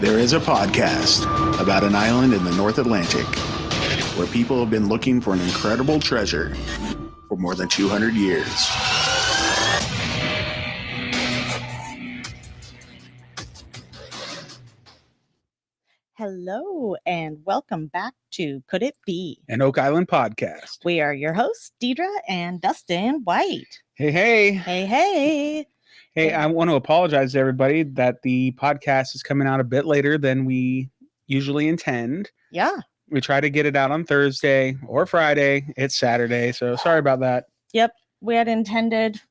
There is a podcast about an island in the North Atlantic where people have been looking for an incredible treasure for more than 200 years. Hello, and welcome back to Could It Be? An Oak Island podcast. We are your hosts, Deidre and Dustin White. Hey, hey. Hey, hey. Hey, I want to apologize to everybody that the podcast is coming out a bit later than we usually intend. Yeah. We try to get it out on Thursday or Friday. It's Saturday, so sorry about that. Yep. We had intended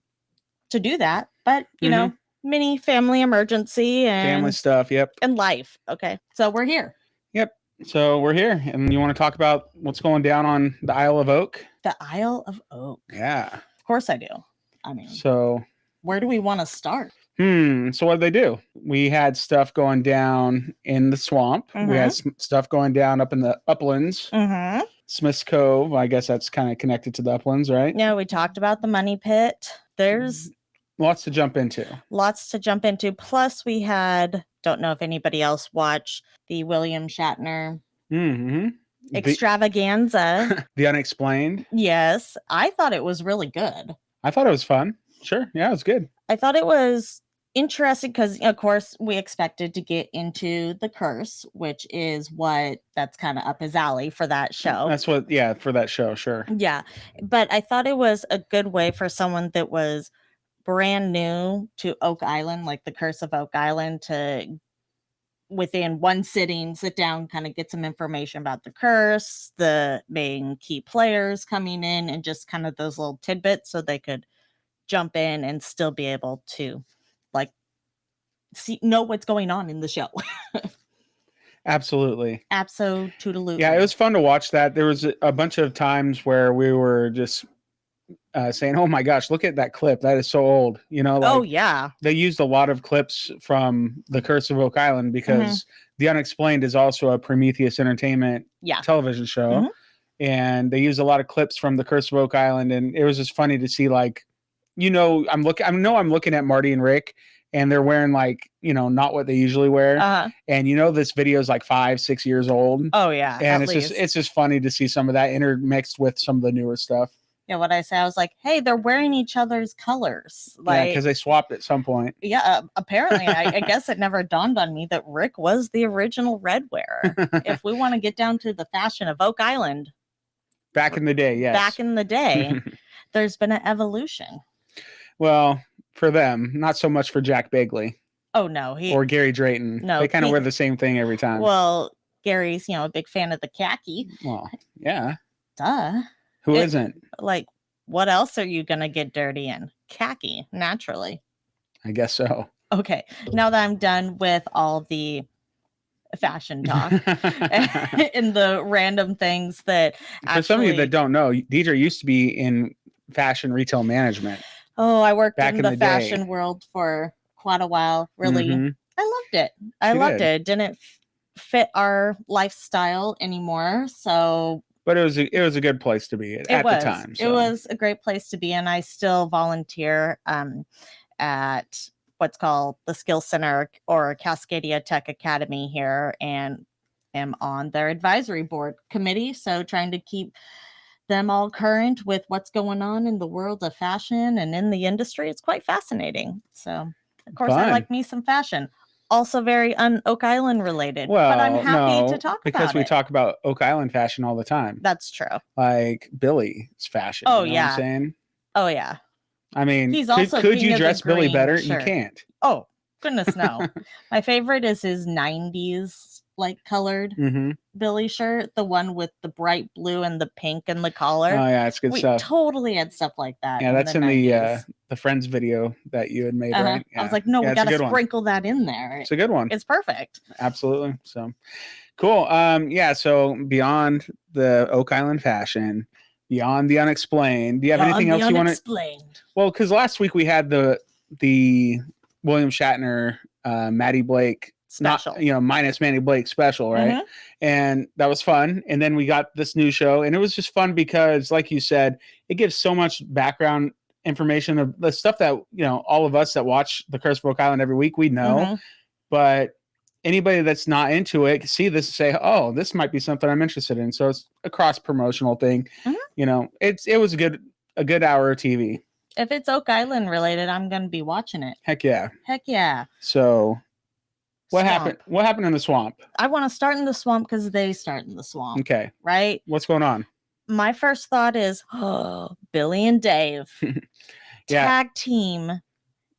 to do that, but, you know, mini family emergency and family stuff. Yep. And life. Okay. So we're here. Yep. So we're here. And you want to talk about what's going down on the Isle of Oak? The Isle of Oak. Yeah. Of course I do. I mean, so where do we want to start? So what did they do? We had stuff going down in the swamp. We had stuff going down up in the uplands. Smith's Cove. I guess that's kind of connected to the uplands, right? Yeah, we talked about the money pit. There's lots to jump into. Plus, we had, don't know if anybody else watched the William Shatner extravaganza. The Unexplained. Yes. I thought it was really good. I thought it was fun. Sure. Yeah, it was good. I thought it was interesting because, of course, we expected to get into the curse, which is that's kind of up his alley for that show. That's for that show. Sure. Yeah. But I thought it was a good way for someone that was brand new to Oak Island, like the Curse of Oak Island, to within one sitting sit down, kind of get some information about the curse, the main key players coming in, and just kind of those little tidbits so they could jump in and still be able to know what's going on in the show. Absolutely. Yeah, it was fun to watch that. There was a bunch of times where we were just saying, oh my gosh, look at that clip. That is so old. They used a lot of clips from The Curse of Oak Island because The Unexplained is also a Prometheus Entertainment television show. And they used a lot of clips from The Curse of Oak Island. And it was just funny to see, I'm looking at Marty and Rick, and they're wearing not what they usually wear. And this video is 5-6 years old. Oh yeah. And it's just funny to see some of that intermixed with some of the newer stuff. Yeah, what I say, I was like, hey, they're wearing each other's colors. Because they swapped at some point. Yeah, apparently. I guess it never dawned on me that Rick was the original red wearer. If we want to get down to the fashion of Oak Island. Back in the day, yes. Back in the day, there's been an evolution. Well, for them, not so much for Jack Begley. Oh, no. Or Gary Drayton. No, they kind of wear the same thing every time. Well, Gary's, a big fan of the khaki. Well, yeah. Duh. Who isn't? What else are you going to get dirty in? Khaki, naturally. I guess so. Okay. Now that I'm done with all the fashion talk and the random things that For some of you that don't know, Deidre used to be in fashion retail management. Oh, I worked in the fashion world for quite a while. Really. I loved it. I loved it. It didn't fit our lifestyle anymore. But it was a good place to be at the time. So. It was a great place to be. And I still volunteer at what's called the Skill Center or Cascadia Tech Academy here, and am on their advisory board committee. So trying to keep them all current with what's going on in the world of fashion and in the industry. It's quite fascinating. So, of course, I like me some fashion. Also very Oak Island related. Well, but I'm happy to talk about it. Because we talk about Oak Island fashion all the time. That's true. Like Billy's fashion. Oh, you know what I'm saying? Oh, yeah. I mean, could you dress Billy better? Shirt. You can't. Oh, goodness, no. My favorite is his 90s colored Billy shirt, the one with the bright blue and the pink and the collar. Oh yeah, it's good stuff. We totally had stuff like that. Yeah, that's in the Friends video that you had made, right? Yeah. I was like, no, we gotta sprinkle that in there. It's a good one. It's perfect. Absolutely. So cool. So beyond the Oak Island fashion, beyond the unexplained, do you have anything else you want to? Well, because last week we had the William Shatner, Maddie Blake special, minus Manny Blake special, right? And that was fun. And then we got this new show, and it was just fun because, like you said, it gives so much background information of the stuff that all of us that watch The Curse of Oak Island every week, we know, but anybody that's not into it see this and say, oh, this might be something I'm interested in. So it's a cross promotional thing. It was a good hour of TV. If it's Oak Island related, I'm going to be watching it. Heck yeah. So what happened in the swamp? I want to start in the swamp because they start in the swamp. Okay. Right? What's going on? My first thought is, Billy and Dave tag team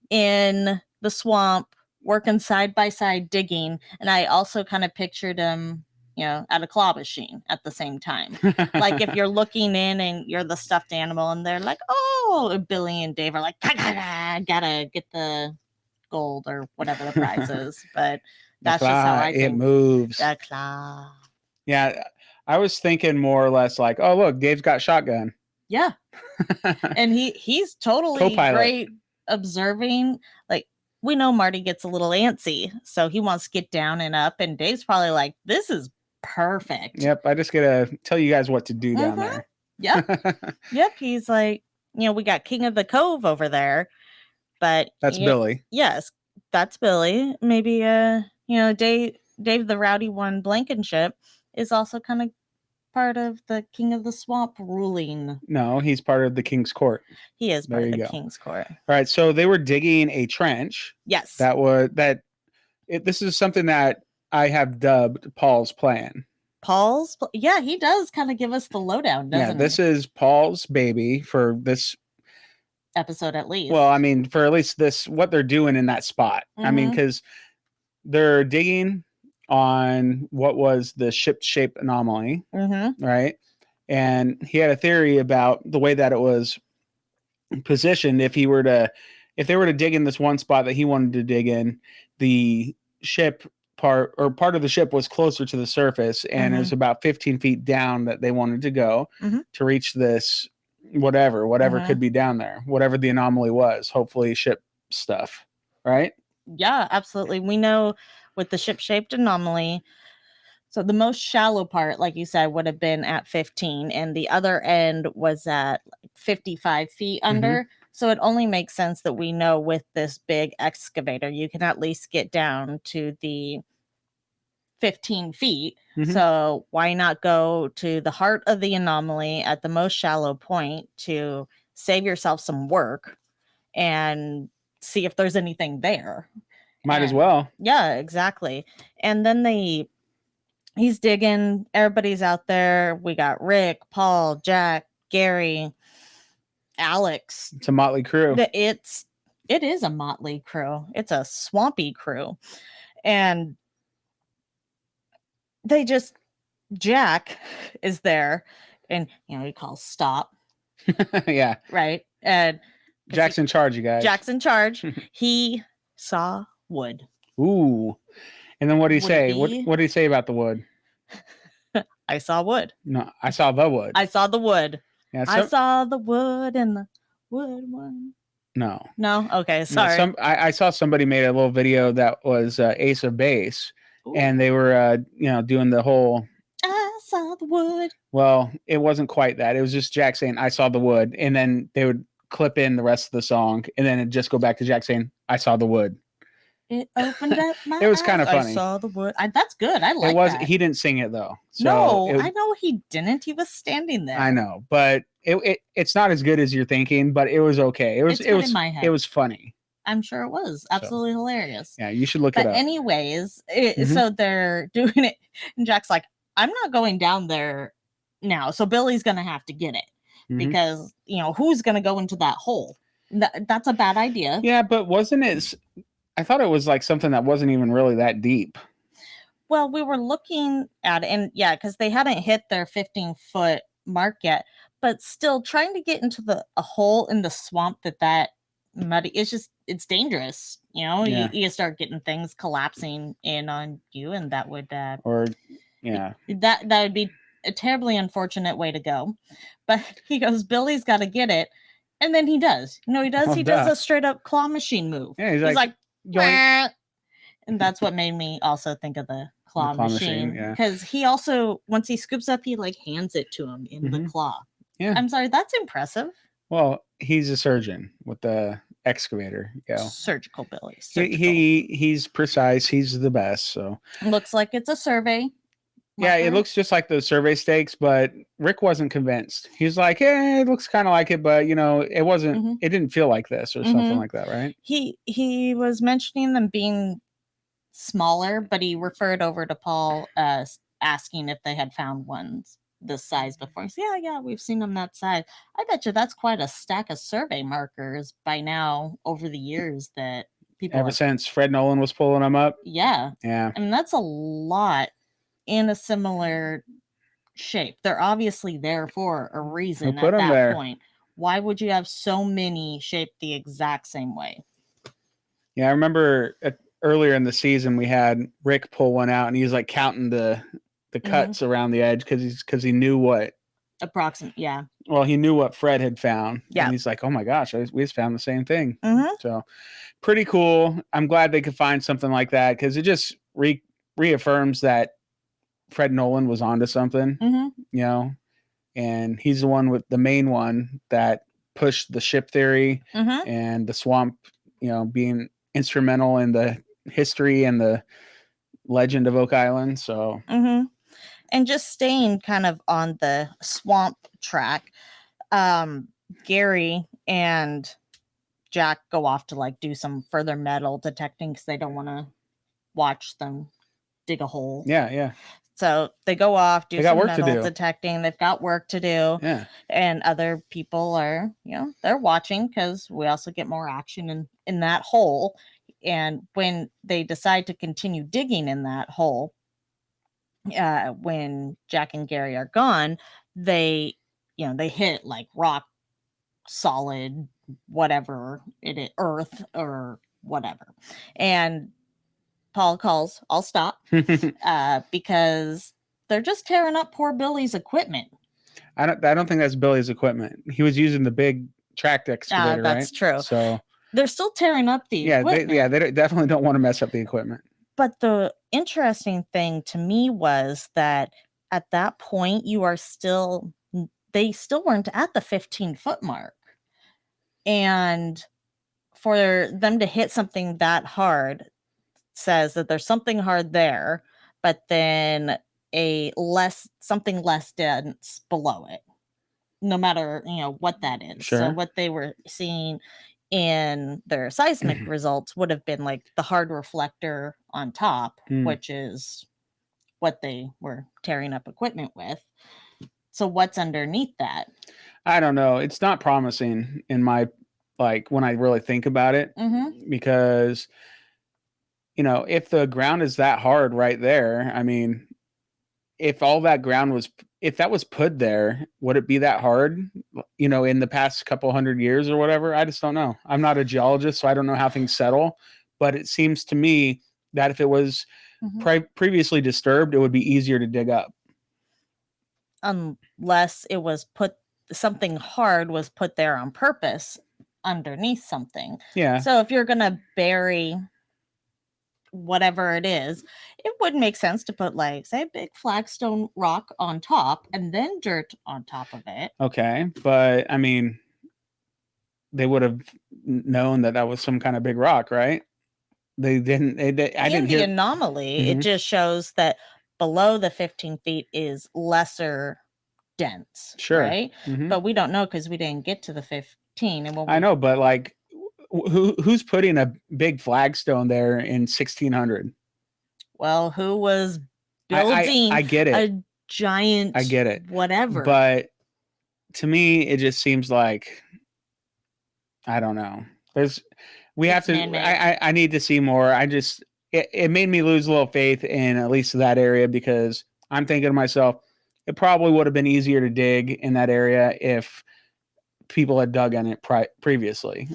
in the swamp, working side by side digging. And I also kind of pictured them, at a claw machine at the same time. Like if you're looking in and you're the stuffed animal and they're like, oh, Billy and Dave are like, gotta get the gold or whatever the prize is. But that's just how I think. It moves. The claw. Yeah. I was thinking more or less like, oh, look, Dave's got shotgun. Yeah. And he's totally Co-pilot. Great observing. Like, we know Marty gets a little antsy, so he wants to get down and up, and Dave's probably like, this is perfect. Yep. I just gotta tell you guys what to do down there. Yep. He's like, we got King of the Cove over there, but that's Billy. Yes, that's Billy. Maybe Dave the Rowdy One Blankenship is also kind of part of the King of the Swamp ruling. No, he's part of the King's Court. He is part of the King's Court. All right, so they were digging a trench. Yes. This is something that I have dubbed Paul's plan. Yeah, he does kind of give us the lowdown, doesn't he? Yeah, this is Paul's baby for this episode at least. Well, I mean, for at least this, what they're doing in that spot. Mm-hmm. I mean, because they're digging on what was the ship-shaped anomaly, right? And he had a theory about the way that it was positioned. If they were to dig in this one spot that he wanted to dig in, the ship part of the ship was closer to the surface, and it was about 15 feet down that they wanted to go to reach this whatever could be down there, whatever the anomaly was, hopefully ship stuff, right? Yeah, absolutely. We know with the ship-shaped anomaly, so the most shallow part, like you said, would have been at 15, and the other end was at 55 feet under. So it only makes sense that we know with this big excavator, you can at least get down to the 15 feet. So why not go to the heart of the anomaly at the most shallow point to save yourself some work and see if there's anything there? Might as well. Yeah, exactly. And then he's digging. Everybody's out there. We got Rick, Paul, Jack, Gary, Alex. It's a motley crew. It is a motley crew. It's a swampy crew. And Jack is there, and he calls stop. Yeah. Right. And Jack's in charge, you guys. Jack's in charge. He saw wood. Ooh. And then what did he say? What did he say about the wood? I saw wood. No, I saw the wood. I saw the wood. Yeah, I saw the wood and the wood one. No. Okay, sorry. No, I saw somebody made a little video that was Ace of Base. Ooh. And they were, doing the whole. I saw the wood. Well, it wasn't quite that. It was just Jack saying, "I saw the wood," and then they would clip in the rest of the song, and then it'd just go back to Jack saying, "I saw the wood." It opened up my It was kind of funny. I saw the wood. That's good. I like that. He didn't sing it though. So I know he didn't. He was standing there. I know, but it's not as good as you're thinking. But it was okay. It was in my head. It was funny. I'm sure it was absolutely hilarious. Yeah, you should look it up. But anyways, so they're doing it, and Jack's like, "I'm not going down there now." So Billy's gonna have to get it because who's gonna go into that hole? That's a bad idea. Yeah, but wasn't it? I thought it was like something that wasn't even really that deep. Well, we were looking at it, and yeah, because they hadn't hit their 15-foot mark yet, but still trying to get into a hole in the swamp that muddy, it's dangerous. You start getting things collapsing in on you, and that would that would be a terribly unfortunate way to go. But he goes, Billy's got to get it, and then he does. He does. He does a straight up claw machine move. Yeah, he's like and that's what made me also think of the claw machine, because he also, once he scoops up, he like hands it to him in the claw. Yeah, I'm sorry, that's impressive. Well, he's a surgeon with the excavator. Yeah. Surgical Billy. He's precise. He's the best. So looks like it's a survey. Yeah, it looks just like those survey stakes, but Rick wasn't convinced. He's like, it looks kind of like it, but it wasn't, it didn't feel like this or something like that, right? He was mentioning them being smaller, but he referred over to Paul asking if they had found ones this size before. He said, yeah, we've seen them that size. I bet you that's quite a stack of survey markers by now over the years that people since Fred Nolan was pulling them up. Yeah. I mean, that's a lot in a similar shape. They're obviously there for a reason at that point. Why would you have so many shaped the exact same way? Yeah, I remember earlier in the season we had Rick pull one out and he's like counting the cuts around the edge because he knew what approximate. Yeah. Well, he knew what Fred had found. Yeah. And he's like, oh my gosh, we just found the same thing. So pretty cool. I'm glad they could find something like that because it just reaffirms that Fred Nolan was onto something, and he's the one with the main one that pushed the ship theory and the swamp, being instrumental in the history and the legend of Oak Island. So, and just staying kind of on the swamp track, Gary and Jack go off to do some further metal detecting because they don't want to watch them dig a hole. Yeah. So they go off, do some metal detecting. They've got work to do. Yeah. And other people are, they're watching because we also get more action in that hole. And when they decide to continue digging in that hole, when Jack and Gary are gone, they hit rock solid, whatever it is, earth or whatever. And Paul calls, I'll stop, because they're just tearing up poor Billy's equipment. I don't think that's Billy's equipment. He was using the big tracked excavator, that's right? True. So they're still tearing up the equipment. They definitely don't want to mess up the equipment. But the interesting thing to me was that at that point, they still weren't at the 15-foot mark. And for them to hit something that hard says that there's something hard there, but then something less dense below it, no matter what that is. Sure. So what they were seeing in their seismic results would have been the hard reflector on top, which is what they were tearing up equipment with. So what's underneath that? I don't know. It's not promising in my when I really think about it, because if the ground is that hard right there, I mean, if all that ground if that was put there, would it be that hard, in the past couple hundred years or whatever? I just don't know. I'm not a geologist, so I don't know how things settle, but it seems to me that if it was previously disturbed, it would be easier to dig up. Unless it was something hard was put there on purpose underneath something. Yeah. So if you're going to bury whatever it is, it would make sense to put say a big flagstone rock on top and then dirt on top of it. Okay, but I mean, they would have known that was some kind of big rock, right? They didn't. I didn't hear the anomaly. It just shows that below the 15 feet is lesser dense. Sure. Right. But we don't know because we didn't get to the 15. And I know, but who's putting a big flagstone there in 1600? Well, who was building I get it. A giant, I get it. Whatever. But to me, it just seems like, I don't know. I need to see more. It made me lose a little faith in at least that area, because I'm thinking to myself, it probably would have been easier to dig in that area if people had dug on it previously.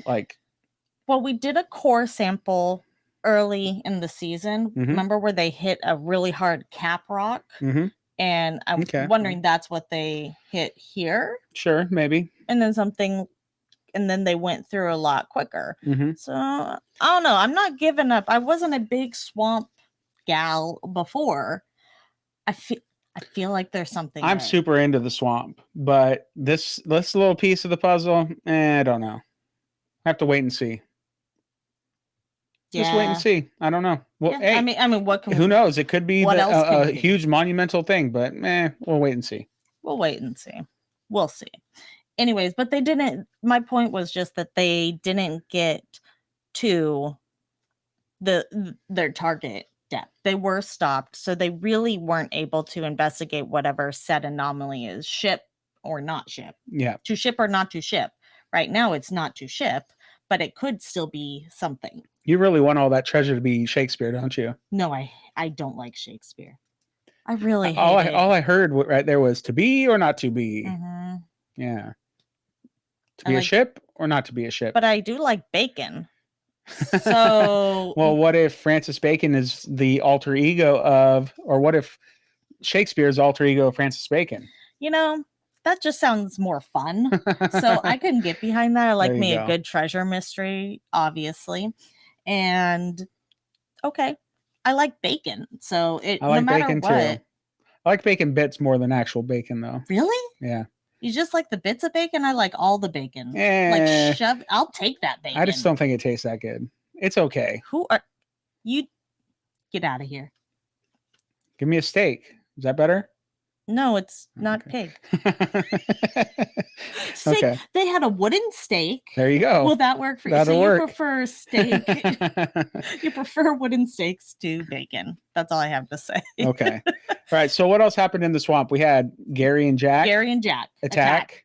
Well, we did a core sample early in the season. Remember where they hit a really hard cap rock? And I'm wondering that's what they hit here. Sure, maybe. And then they went through a lot quicker. So I don't know. I'm not giving up. I wasn't a big swamp gal before. I feel like there's something. I'm super into the swamp, but this little piece of the puzzle, I don't know. Have to wait and see. Yeah. Just wait and see. I don't know. Well, Yeah. hey, I mean, what can who knows? It could be a be? huge monumental thing, but we'll wait and see. We'll wait and see. We'll see. Anyways, but they didn't. My point was just that they didn't get to their target depth. They were stopped, so they really weren't able to investigate whatever said anomaly is, ship or not ship. Yeah. To ship or not to ship. Right now, it's not to ship, but it could still be something. You really want all that treasure to be Shakespeare, don't you? No, I don't like Shakespeare. I really hate all it. All I heard right there was to be or not to be. Mm-hmm. Yeah. To be a ship or not to be a ship. But I do like bacon. So well, what if Francis Bacon is the alter ego of, or what if Shakespeare's alter ego of Francis Bacon? You know, that just sounds more fun. So I couldn't get behind that. I like me a good treasure mystery, obviously. And okay, I like bacon. So I like no matter bacon what. Too. I like bacon bits more than actual bacon, though. Really? Yeah. You just like the bits of bacon? I like all the bacon. Like I'll take that bacon. I just don't think it tastes that good. It's okay. Who are you? Get out of here. Give me a steak. Is that better? No, it's not pig. Steak. Okay. They had a wooden steak. There you go. Will that work for you? That'll work. You prefer steak. You prefer wooden steaks to bacon. That's all I have to say. Okay. All right. So what else happened in the swamp? We had Gary and Jack. Attack.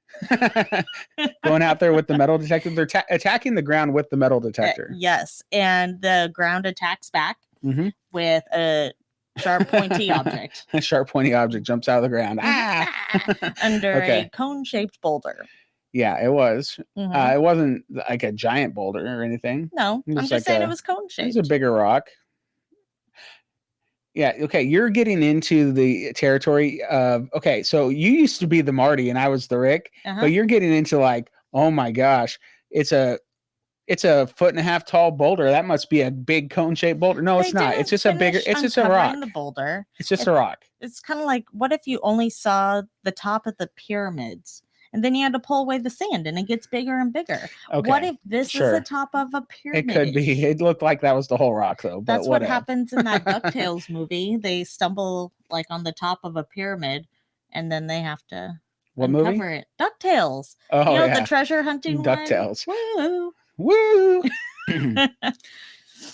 Going out there with the metal detector. They're attacking the ground with the metal detector. Yes. And the ground attacks back with a sharp pointy object. A sharp pointy object jumps out of the ground. Under a cone-shaped boulder. Yeah, it was. It wasn't like a giant boulder or anything. No, I'm just saying it was cone-shaped. It was a bigger rock. Yeah, okay, you're getting into the territory of, okay, so you used to be the Marty and I was the Rick, but you're getting into like, oh my gosh, it's a 1.5 foot tall boulder. That must be a big cone-shaped boulder. No, it's not. It's just a bigger, it's just a rock. The boulder. It's just a rock. It's kind of like, what if you only saw the top of the pyramids? And then you had to pull away the sand and it gets bigger and bigger. Okay, what if this is the top of a pyramid? It could be. It looked like that was the whole rock, though. But that's what happens in that DuckTales movie. They stumble like on the top of a pyramid and then they have to uncover it. DuckTales. Oh, the treasure hunting DuckTales. Woo. Woo.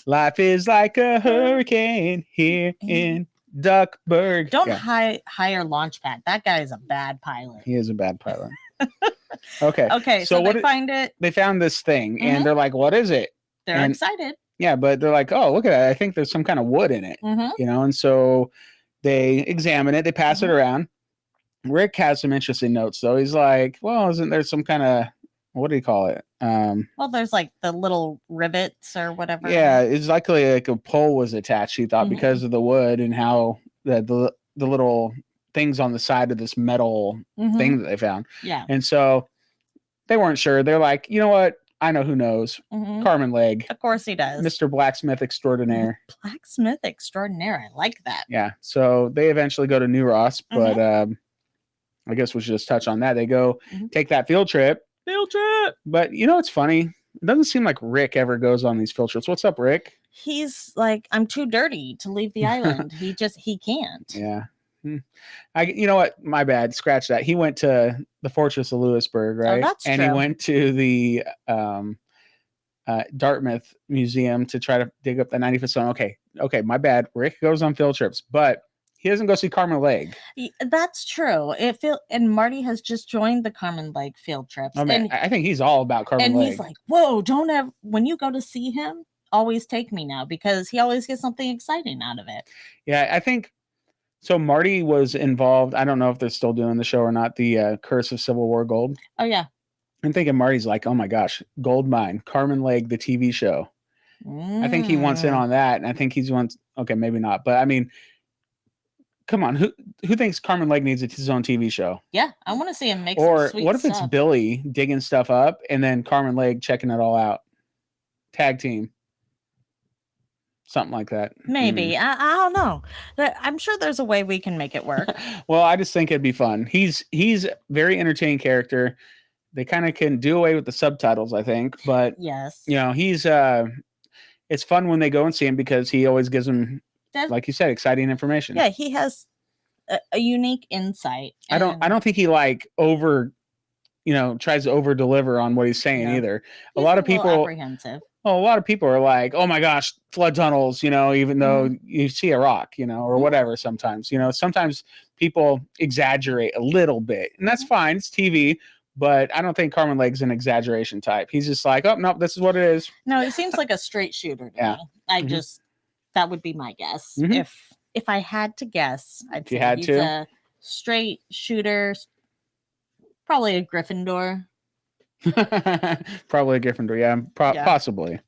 Life is like a hurricane here in Duckburg. Don't hire Launchpad. That guy is a bad pilot. He is a bad pilot. Okay. Okay. So they find it. They found this thing and they're like, what is it? They're excited. Yeah, but they're like, oh, look at that. I think there's some kind of wood in it. And so they examine it. They pass it around. Rick has some interesting notes, though. He's like, well, isn't there some kind of, what do you call it? Well, there's like the little rivets or whatever. Yeah, it's likely like a pole was attached, he thought, because of the wood and how the little things on the side of this metal thing that they found. Yeah. And so they weren't sure. They're like, you know what? I know who knows. Carmen Legg. Of course he does. Mr. Blacksmith Extraordinaire. Blacksmith Extraordinaire. I like that. Yeah. So they eventually go to New Ross, but I guess we should just touch on that. They go take that field trip. But you know, it's funny. It doesn't seem like Rick ever goes on these field trips. What's up, Rick? He's like, I'm too dirty to leave the island. He can't. Yeah. You know what? My bad. Scratch that. He went to the Fortress of Lewisburg, right? Oh, that's and true. He went to the Dartmouth Museum to try to dig up the 90-foot stone. Okay, my bad. Rick goes on field trips, but he doesn't go see Carmen Legg. That's true. And Marty has just joined the Carmen Legg field trips. Oh, man, I think he's all about Carmen Legg. And he's like, whoa, when you go to see him, always take me now, because he always gets something exciting out of it. Yeah, I think so. Marty was involved. I don't know if they're still doing the show or not. The Curse of Civil War Gold. Oh, yeah. I'm thinking Marty's like, oh my gosh, Gold Mine, Carmen Legg, the TV show. I think he wants in on that. And I think okay, maybe not. But I mean, come on, who thinks Carmen Legg needs his own TV show? Yeah, I want to see him make or some sweet what if stuff. It's Billy digging stuff up and then Carmen Legg checking it all out? Tag team. Something like that. Maybe. I don't know. I'm sure there's a way we can make it work. Well, I just think it'd be fun. He's very entertaining character. they kind of can do away with the subtitles, I think. But yes, he's it's fun when they go and see him because he always gives them, like you said, exciting information. Yeah, he has a unique insight. I don't think he tries to over deliver on what he's saying either. He's a lot of people apprehensive. a lot of people are like, oh my gosh, flood tunnels, even though you see a rock, or whatever. Sometimes people exaggerate a little bit, and that's fine. It's TV. But I don't think Carmen Lake's an exaggeration type. He's just like, oh, no, this is what it is. No, he seems like a straight shooter to me. That would be my guess. If I had to guess, I'd say he's a straight shooter, probably a Gryffindor. Probably a Gryffindor, yeah. Possibly.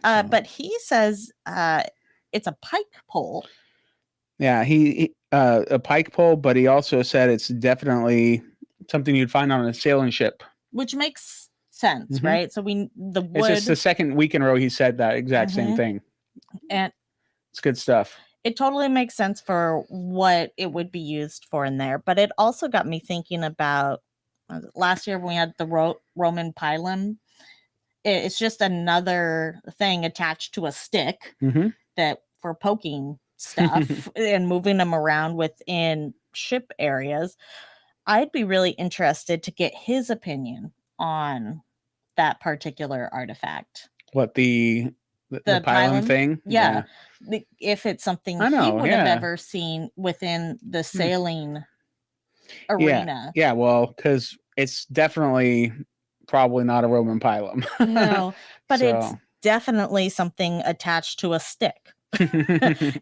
But he says it's a pike pole. Yeah, he a pike pole, but he also said it's definitely something you'd find on a sailing ship, which makes sense, right? So the wood. It's just the second week in a row he said that exact same thing, and it's good stuff. It totally makes sense for what it would be used for in there, but it also got me thinking about last year when we had the Roman pilum. It's just another thing attached to a stick that for poking stuff and moving them around within ship areas. I'd be really interested to get his opinion on that particular artifact. What the pilum thing? Yeah. If it's something he would have ever seen within the sailing arena. Yeah, well, because it's definitely probably not a Roman pilum. No, but it's definitely something attached to a stick.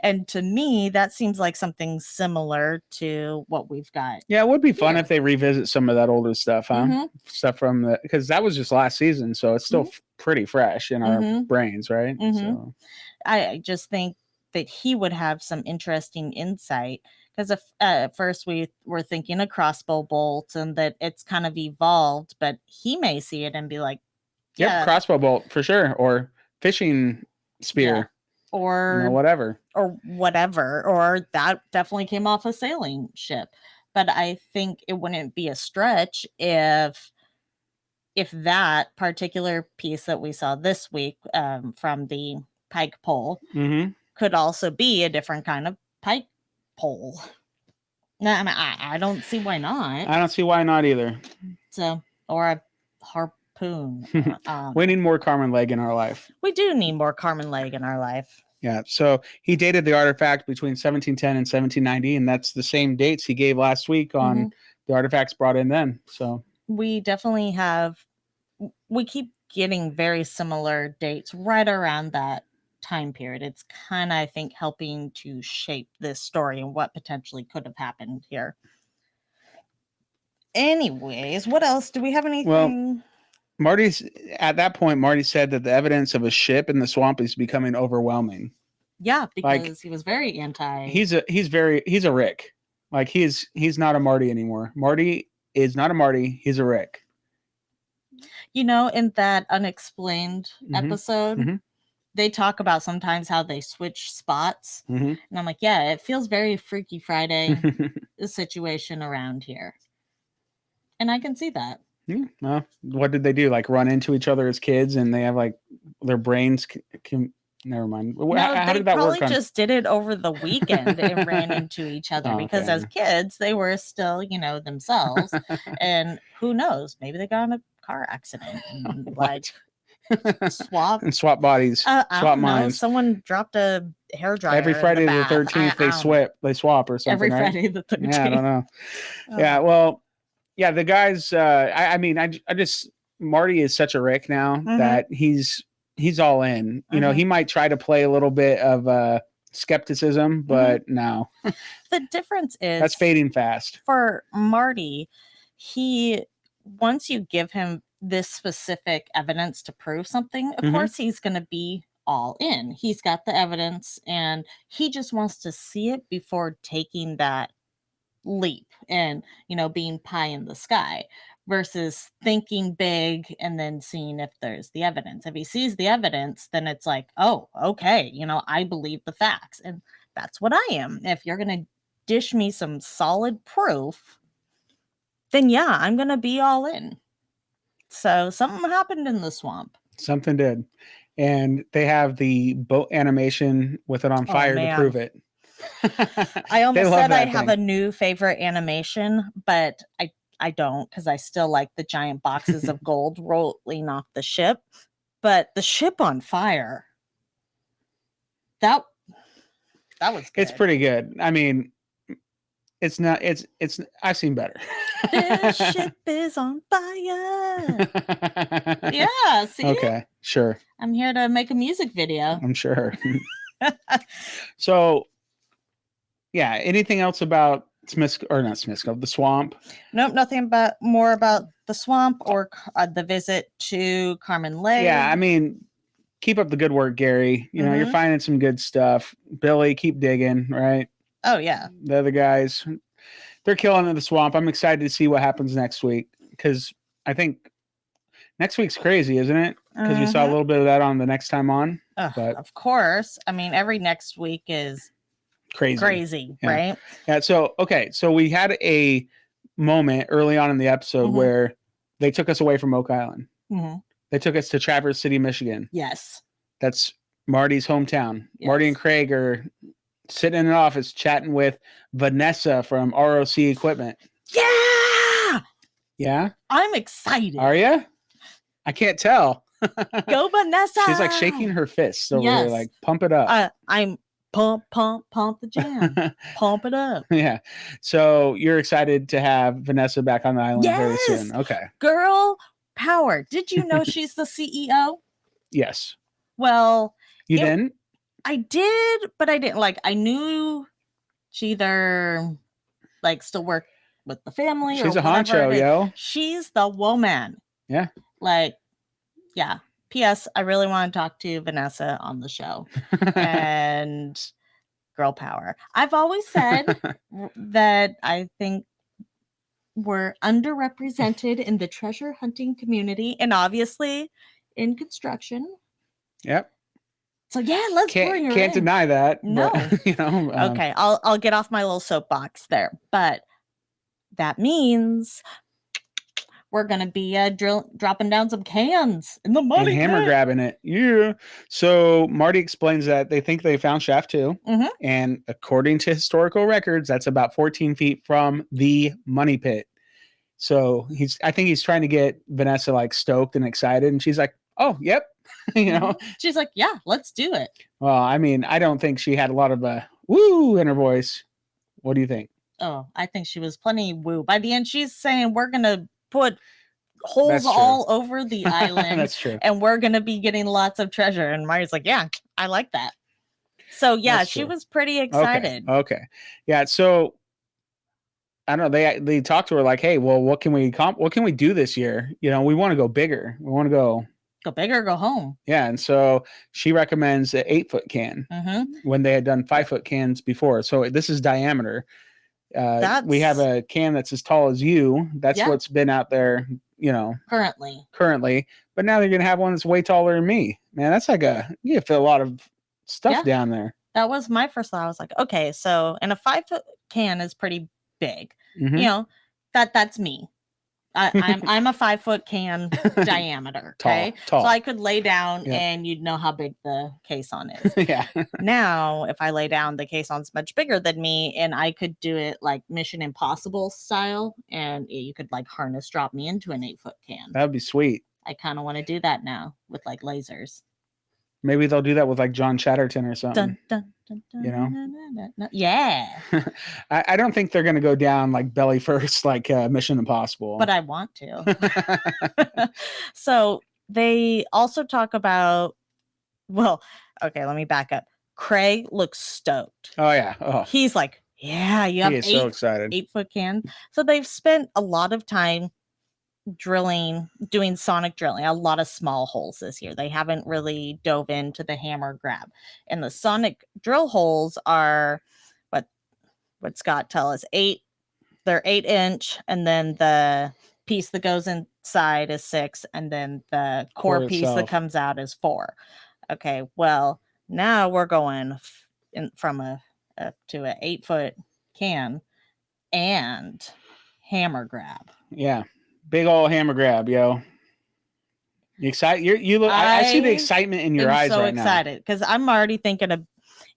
And to me, that seems like something similar to what we've got. Yeah, it would be fun if they revisit some of that older stuff, huh? Stuff from because that was just last season, so it's still pretty fresh in our brains, right? So I just think that he would have some interesting insight because at first we were thinking a crossbow bolt and that it's kind of evolved, but he may see it and be like, "Yep, crossbow bolt for sure," or fishing spear. Yeah. Or whatever, or that definitely came off a sailing ship. But I think it wouldn't be a stretch if that particular piece that we saw this week from the pike pole could also be a different kind of pike pole. No, I mean, I don't see why not. I don't see why not either. So, or a harpoon. We need more Carmen Lake in our life. We do need more Carmen Lake in our life. Yeah. So he dated the artifact between 1710 and 1790, and that's the same dates he gave last week on the artifacts brought in then. So we definitely we keep getting very similar dates right around that time period. It's kind of, I think, helping to shape this story and what potentially could have happened here. Anyways, what else? Do we have anything? Well, Marty said that the evidence of a ship in the swamp is becoming overwhelming. Yeah, because he was very anti. He's a Rick. Like he's not a Marty anymore. Marty is not a Marty. He's a Rick. In that unexplained episode, they talk about sometimes how they switch spots, and I'm like, yeah, it feels very Freaky Friday situation around here, and I can see that. Yeah. Well, what did they do? Like run into each other as kids, and they have like their brains can. Never mind. No, how did that work? They probably just did it over the weekend and ran into each other because as kids they were still, themselves, and who knows? Maybe they got in a car accident and swap bodies, swap minds. Someone dropped a hairdryer every Friday the 13th. They swap or something. Every Friday the 13th. Yeah, I don't know. Yeah, well. Yeah, the guys. I mean, I just Marty is such a Rick now that he's all in. He might try to play a little bit of skepticism, but no. The difference is that's fading fast. For Marty, once you give him this specific evidence to prove something, of course he's going to be all in. He's got the evidence, and he just wants to see it before taking that leap and being pie in the sky versus thinking big and then seeing if there's the evidence. If he sees the evidence, then it's like, oh, okay, I believe the facts, and that's what I am. If you're gonna dish me some solid proof, then yeah, I'm gonna be all in. So something happened in the swamp. Something did. And they have the boat animation with it on fire to prove it. I almost said I have a new favorite animation, but I don't, because I still like the giant boxes of gold rolling off the ship. But the ship on fire, that was good. It's pretty good. I mean, it's not, it's I've seen better. This ship is on fire. Yeah, see? Okay, sure. I'm here to make a music video. I'm sure. So, yeah, anything else about the swamp? Nope, nothing more about the swamp or the visit to Carmen Lake. Yeah, I mean, keep up the good work, Gary. You know, you're finding some good stuff. Billy, keep digging, right? Oh, yeah. The other guys, they're killing in the swamp. I'm excited to see what happens next week, because I think next week's crazy, isn't it? Because we saw a little bit of that on the next time on. But of course. I mean, every next week is crazy, yeah. Right? Yeah. So, okay. So we had a moment early on in the episode where they took us away from Oak Island. They took us to Traverse City, Michigan. Yes. That's Marty's hometown. Yes. Marty and Craig are sitting in an office chatting with Vanessa from ROC Equipment. Yeah. Yeah. I'm excited. Are you? I can't tell. Go Vanessa. She's like shaking her fists over here, like, pump it up. I'm pump the jam. Pump it up. Yeah. So you're excited to have Vanessa back on the island very soon. Okay. Girl power. Did you know she's the CEO? Yes. Well, you didn't? I did, but I didn't. Like, I knew she either like still worked with the family. She's or a honcho, yo. She's the woman. Yeah. Like, yeah. P.S. I really want to talk to Vanessa on the show. And girl power. I've always said that I think we're underrepresented in the treasure hunting community, and obviously in construction. Yep. So yeah, let's bring her Can't deny that. No. But, you know, okay, I'll get off my little soapbox there, but that means we're gonna be dropping down some cans in the money and hammer grabbing it. Yeah. So Marty explains that they think they found Shaft 2, and according to historical records, that's about 14 feet from the money pit. So I think he's trying to get Vanessa like stoked and excited, and she's like, "Oh, yep." You know, she's like, "Yeah, let's do it." Well, I mean, I don't think she had a lot of woo in her voice. What do you think? Oh, I think she was plenty woo. By the end, she's saying we're gonna put holes all over the island. That's true. And we're gonna be getting lots of treasure. And Marty's like, "Yeah, I like that." So yeah, she was pretty excited. Okay. Yeah. So I don't know. They talked to her like, "Hey, well, what can we do this year? You know, we want to go bigger. We want to go bigger, go home." Yeah, and so she recommends an 8-foot can when they had done 5-foot cans before. So this is diameter. We have a can that's as tall as you. That's what's been out there, you know, currently. But now they're gonna have one that's way taller than me. Man, that's like you fit a lot of stuff down there. That was my first thought. I was like, okay, so and a 5-foot can is pretty big. You know, that's me. I'm a 5-foot can diameter. Okay. Tall. So I could lay down and you'd know how big the caisson is. Yeah. Now, if I lay down, the caisson's much bigger than me, and I could do it like Mission Impossible style, and you could like harness drop me into an 8-foot can. That'd be sweet. I kind of want to do that now with like lasers. Maybe they'll do that with like John Chatterton or something. Dun, dun, dun, you know? Yeah. I don't think they're going to go down like belly first, like Mission Impossible. But I want to. So they also talk about, well, okay, let me back up. Craig looks stoked. Oh, yeah. Oh. He's like, yeah, you have so excited. 8-foot can. So they've spent a lot of time doing sonic drilling, a lot of small holes this year. They haven't really dove into the hammer grab. And the sonic drill holes are what Scott tell us, they're 8-inch, and then the piece that goes inside is 6, and then the core piece that comes out is 4. Okay, well, now we're going from to an 8-foot can and hammer grab. Yeah. Big old hammer grab, yo. You excited? You look. I see the excitement in your eyes so right excited because I'm already thinking of.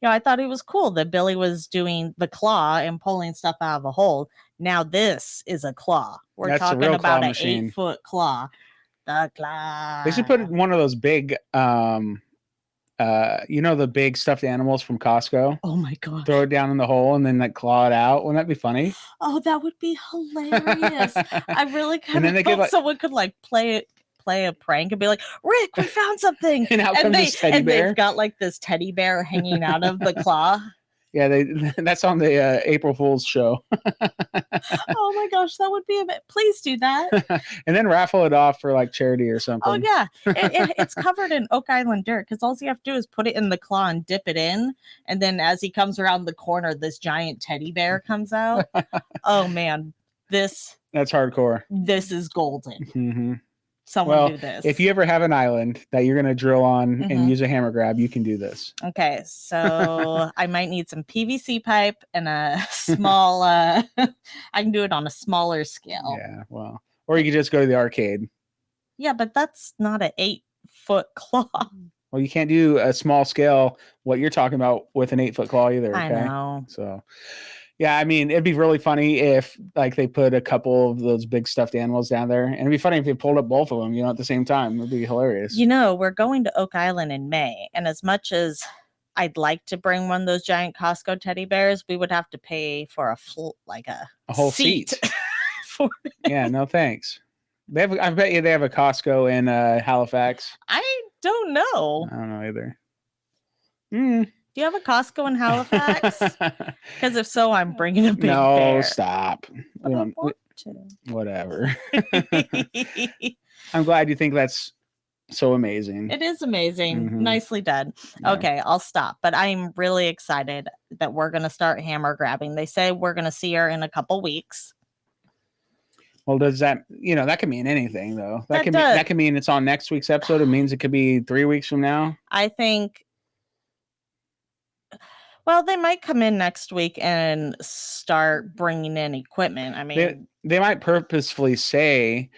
I thought it was cool that Billy was doing the claw and pulling stuff out of a hole. Now this is a claw. We're talking about an 8-foot claw. The claw. They should put one of those big, the big stuffed animals from Costco. Oh my god! Throw it down in the hole and then like claw it out. Wouldn't that be funny? Oh, that would be hilarious. I really kind of hope someone could like play a prank and be like, Rick, we found something. And out comes this teddy bear. They've got like this teddy bear hanging out of the claw. Yeah, that's on the April Fool's show. Oh my gosh, that would be a bit. Please do that. And then raffle it off for like charity or something. Oh yeah, it's covered in Oak Island dirt because all you have to do is put it in the claw and dip it in, and then as he comes around the corner, this giant teddy bear comes out. Oh man, that's hardcore. This is golden. Mm-hmm. Someone do this. If you ever have an island that you're going to drill on and use a hammer grab, you can do this. Okay, so I might need some PVC pipe and a small, I can do it on a smaller scale. Yeah, well, or you could just go to the arcade. Yeah, but that's not an 8-foot claw. Well, you can't do a small scale, what you're talking about, with an 8-foot claw either. Okay? I know. So... yeah, I mean, it'd be really funny if like they put a couple of those big stuffed animals down there. And it'd be funny if they pulled up both of them, at the same time. It'd be hilarious. We're going to Oak Island in May. And as much as I'd like to bring one of those giant Costco teddy bears, we would have to pay for a whole seat. Yeah, no thanks. I bet you they have a Costco in Halifax. I don't know. I don't know either. Do you have a Costco in Halifax? Because if so, I'm bringing a big bear. No, stop. Whatever. I'm glad you think that's so amazing. It is amazing. Mm-hmm. Nicely done. Yeah. Okay, I'll stop. But I'm really excited that we're going to start hammer grabbing. They say we're going to see her in a couple weeks. Well, does that, that could mean anything, though. That can mean it's on next week's episode. It means it could be 3 weeks from now. I think. Well, they might come in next week and start bringing in equipment. I mean, they might purposefully say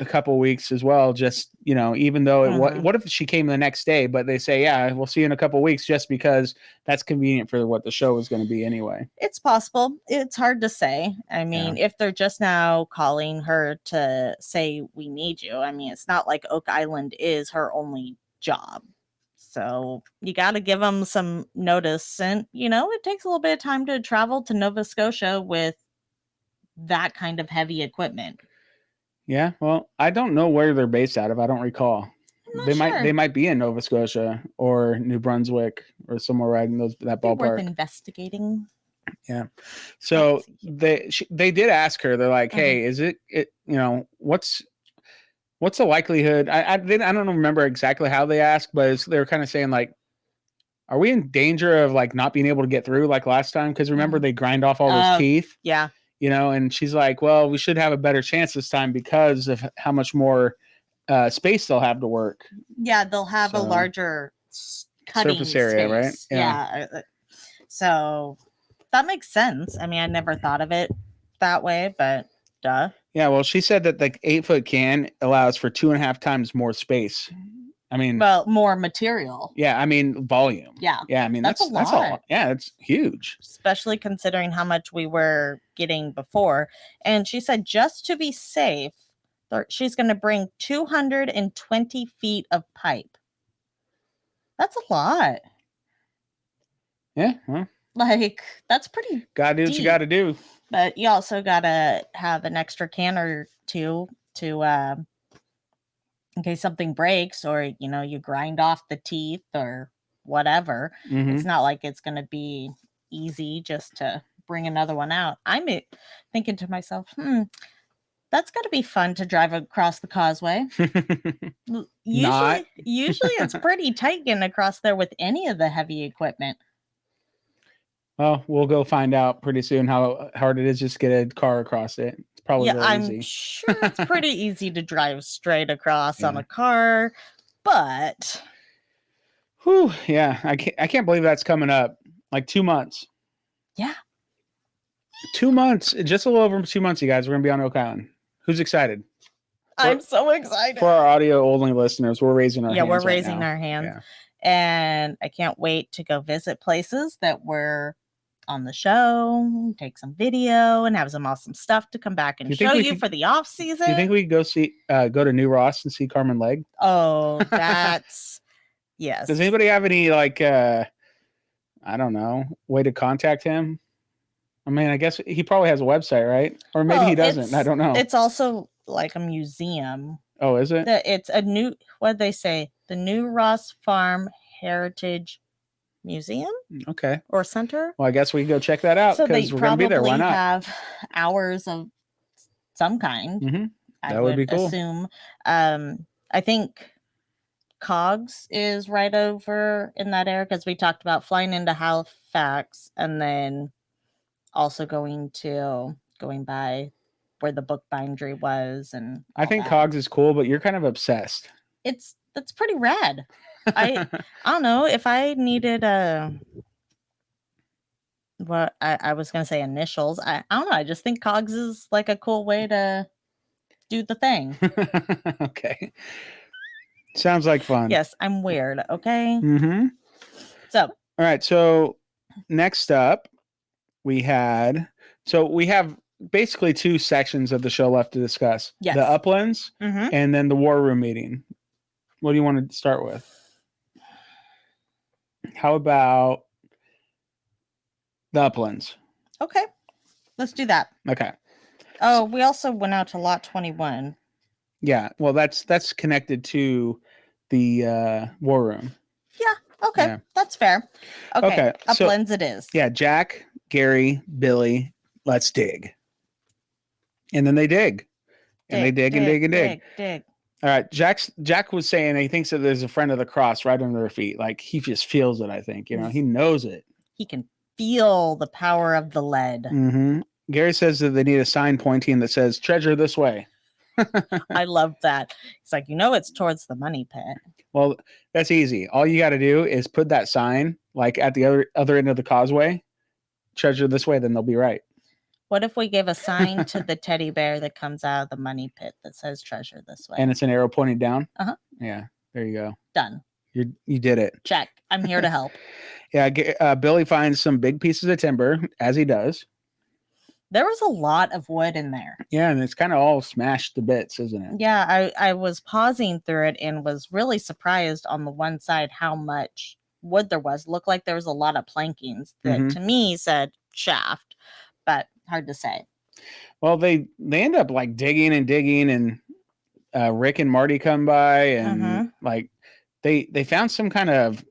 a couple weeks as well. Just, even though what if she came the next day, but they say, yeah, we'll see you in a couple weeks just because that's convenient for what the show is going to be anyway. It's possible. It's hard to say. I mean, if they're just now calling her to say we need you, I mean, it's not like Oak Island is her only job. So you got to give them some notice. And, it takes a little bit of time to travel to Nova Scotia with that kind of heavy equipment. Yeah. Well, I don't know where they're based out of. I don't recall. They might be in Nova Scotia or New Brunswick or somewhere right in that ballpark. Worth investigating. Yeah. So they did ask her, they're like, hey, is it what's the likelihood? I don't remember exactly how they asked, but they were kind of saying like, are we in danger of like not being able to get through like last time? Because remember they grind off all those teeth. Yeah. And she's like, well, we should have a better chance this time because of how much more space they'll have to work. Yeah, they'll have a larger cutting surface area, space. Right? Yeah. So that makes sense. I mean, I never thought of it that way, but duh. Yeah, well, she said that the 8-foot can allows for 2.5 times more space. I mean, more material. Yeah, I mean volume. Yeah. Yeah, I mean that's a lot. Yeah, it's huge. Especially considering how much we were getting before. And she said just to be safe, she's going to bring 220 feet of pipe. That's a lot. Yeah, well. Like, that's pretty gotta do what you gotta do. But you also gotta have an extra can or two to in case something breaks or you grind off the teeth or whatever. It's not like it's gonna be easy just to bring another one out. I'm thinking to myself, that's gotta be fun to drive across the causeway. Usually it's pretty tight getting across there with any of the heavy equipment. Well, we'll go find out pretty soon how hard it is just to get a car across it. It's probably really easy. I'm sure it's pretty easy to drive straight across on a car, but yeah, I can't believe that's coming up. Like 2 months. Yeah. 2 months, just a little over 2 months, you guys. We're gonna be on Oak Island. Who's excited? I'm so excited. For our audio only listeners, we're raising our hands. Yeah, we're raising our hands. Yeah. And I can't wait to go visit places that were on the show, take some video, and have some awesome stuff to come back and show you for the off season. Do you think we could go to New Ross and see Carmen Legg? Oh, that's yes. Does anybody have any I don't know, way to contact him? I mean, I guess he probably has a website, right? Or maybe he doesn't. I don't know. It's also like a museum. Oh, is it? It's a new, what'd they say? The New Ross Farm Heritage Museum. Okay. Or center. Well, I guess we can go check that out because we're going to be there. Why not? Have hours of some kind. Mm-hmm. That would be cool. Assume. I think Cogs is right over in that area because we talked about flying into Halifax and then also going by where the book bindery was, and I think Cogs is cool, but you're kind of obsessed. That's pretty rad. I don't know if I needed I was gonna say initials. I don't know. I just think Cogs is like a cool way to do the thing. Okay. Sounds like fun. Yes, I'm weird. Okay. Mm-hmm. So all right. So next up, we have basically two sections of the show left to discuss. Yes. The Uplands and then the War Room meeting. What do you want to start with? How about the Uplands? Okay. Let's do that. Okay. Oh, we also went out to Lot 21. Yeah. Well, that's connected to the War Room. Yeah. Okay. Yeah. That's fair. Okay. Uplands so, it is. Yeah. Jack, Gary, Billy, let's dig. And then they dig. And they dig and dig and dig. All right. Jack was saying he thinks that there's a friend of the cross right under their feet. Like he just feels it, I think. He knows it. He can feel the power of the lead. Mm-hmm. Gary says that they need a sign pointing that says treasure this way. I love that. It's like, it's towards the money pit. Well, that's easy. All you got to do is put that sign like at the other end of the causeway, treasure this way, then they'll be right. What if we give a sign to the teddy bear that comes out of the money pit that says treasure this way? And it's an arrow pointing down? Uh-huh. Yeah, there you go. Done. You did it. Check. I'm here to help. Yeah, Billy finds some big pieces of timber, as he does. There was a lot of wood in there. Yeah, and it's kind of all smashed to bits, isn't it? Yeah, I was pausing through it and was really surprised on the one side how much wood there was. Looked like there was a lot of plankings that to me said shaft, but hard to say. Well, they end up like digging and Rick and Marty come by and like they found some kind of,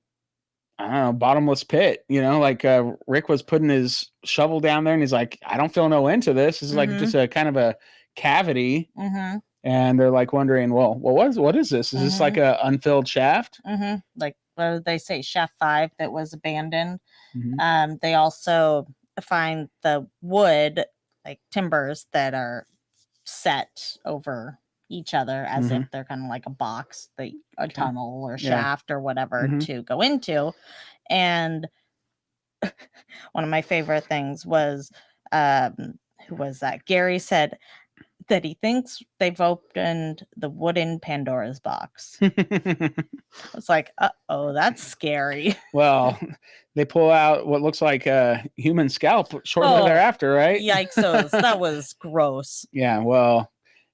I don't know, bottomless pit, Rick was putting his shovel down there and he's like, I don't feel no end to this. This is like just a kind of a cavity. And they're like wondering, well, what is this? Is this like a unfilled shaft? Like, what did they say? Shaft 5 that was abandoned. They also find the wood, like timbers that are set over each other as if they're kind of like a box, a tunnel or shaft or whatever to go into. And one of my favorite things was, who was that? Gary said that he thinks they've opened the wooden Pandora's box. I was like, uh-oh, that's scary. Well, they pull out what looks like a human scalp shortly thereafter, right? Yikes, that was gross. Yeah, well,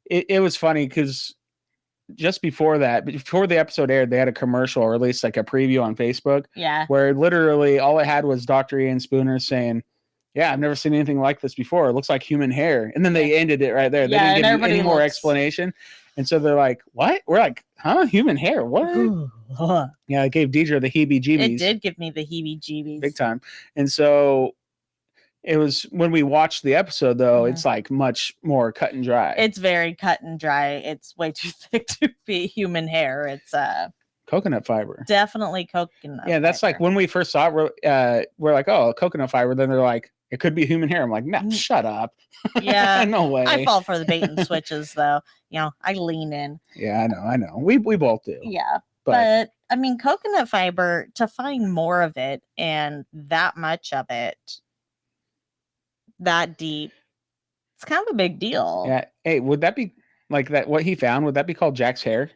it was funny because just before the episode aired, they had a commercial, or at least like a preview on Facebook. Yeah. Where literally all it had was Dr. Ian Spooner saying, yeah, I've never seen anything like this before. It looks like human hair. And then they ended it right there. They didn't give any more explanation. And so they're like, what? We're like, huh? Human hair? What? Yeah, it gave Deidre the heebie-jeebies. It did give me the heebie-jeebies. Big time. And so it was, when we watched the episode, though, it's like much more cut and dry. It's very cut and dry. It's way too thick to be human hair. It's coconut fiber. Definitely coconut Yeah, that's fiber. like when we first saw it, we're like, oh, coconut fiber. Then they're like, it could be human hair. I'm like, no, shut up. Yeah. No way. I fall for the bait and switches, though. I lean in. Yeah, I know. We both do. Yeah. But I mean, coconut fiber, to find more of it and that much of it that deep, it's kind of a big deal. Yeah. Hey, would that be Like that, what he found, would that be called Jack's hair?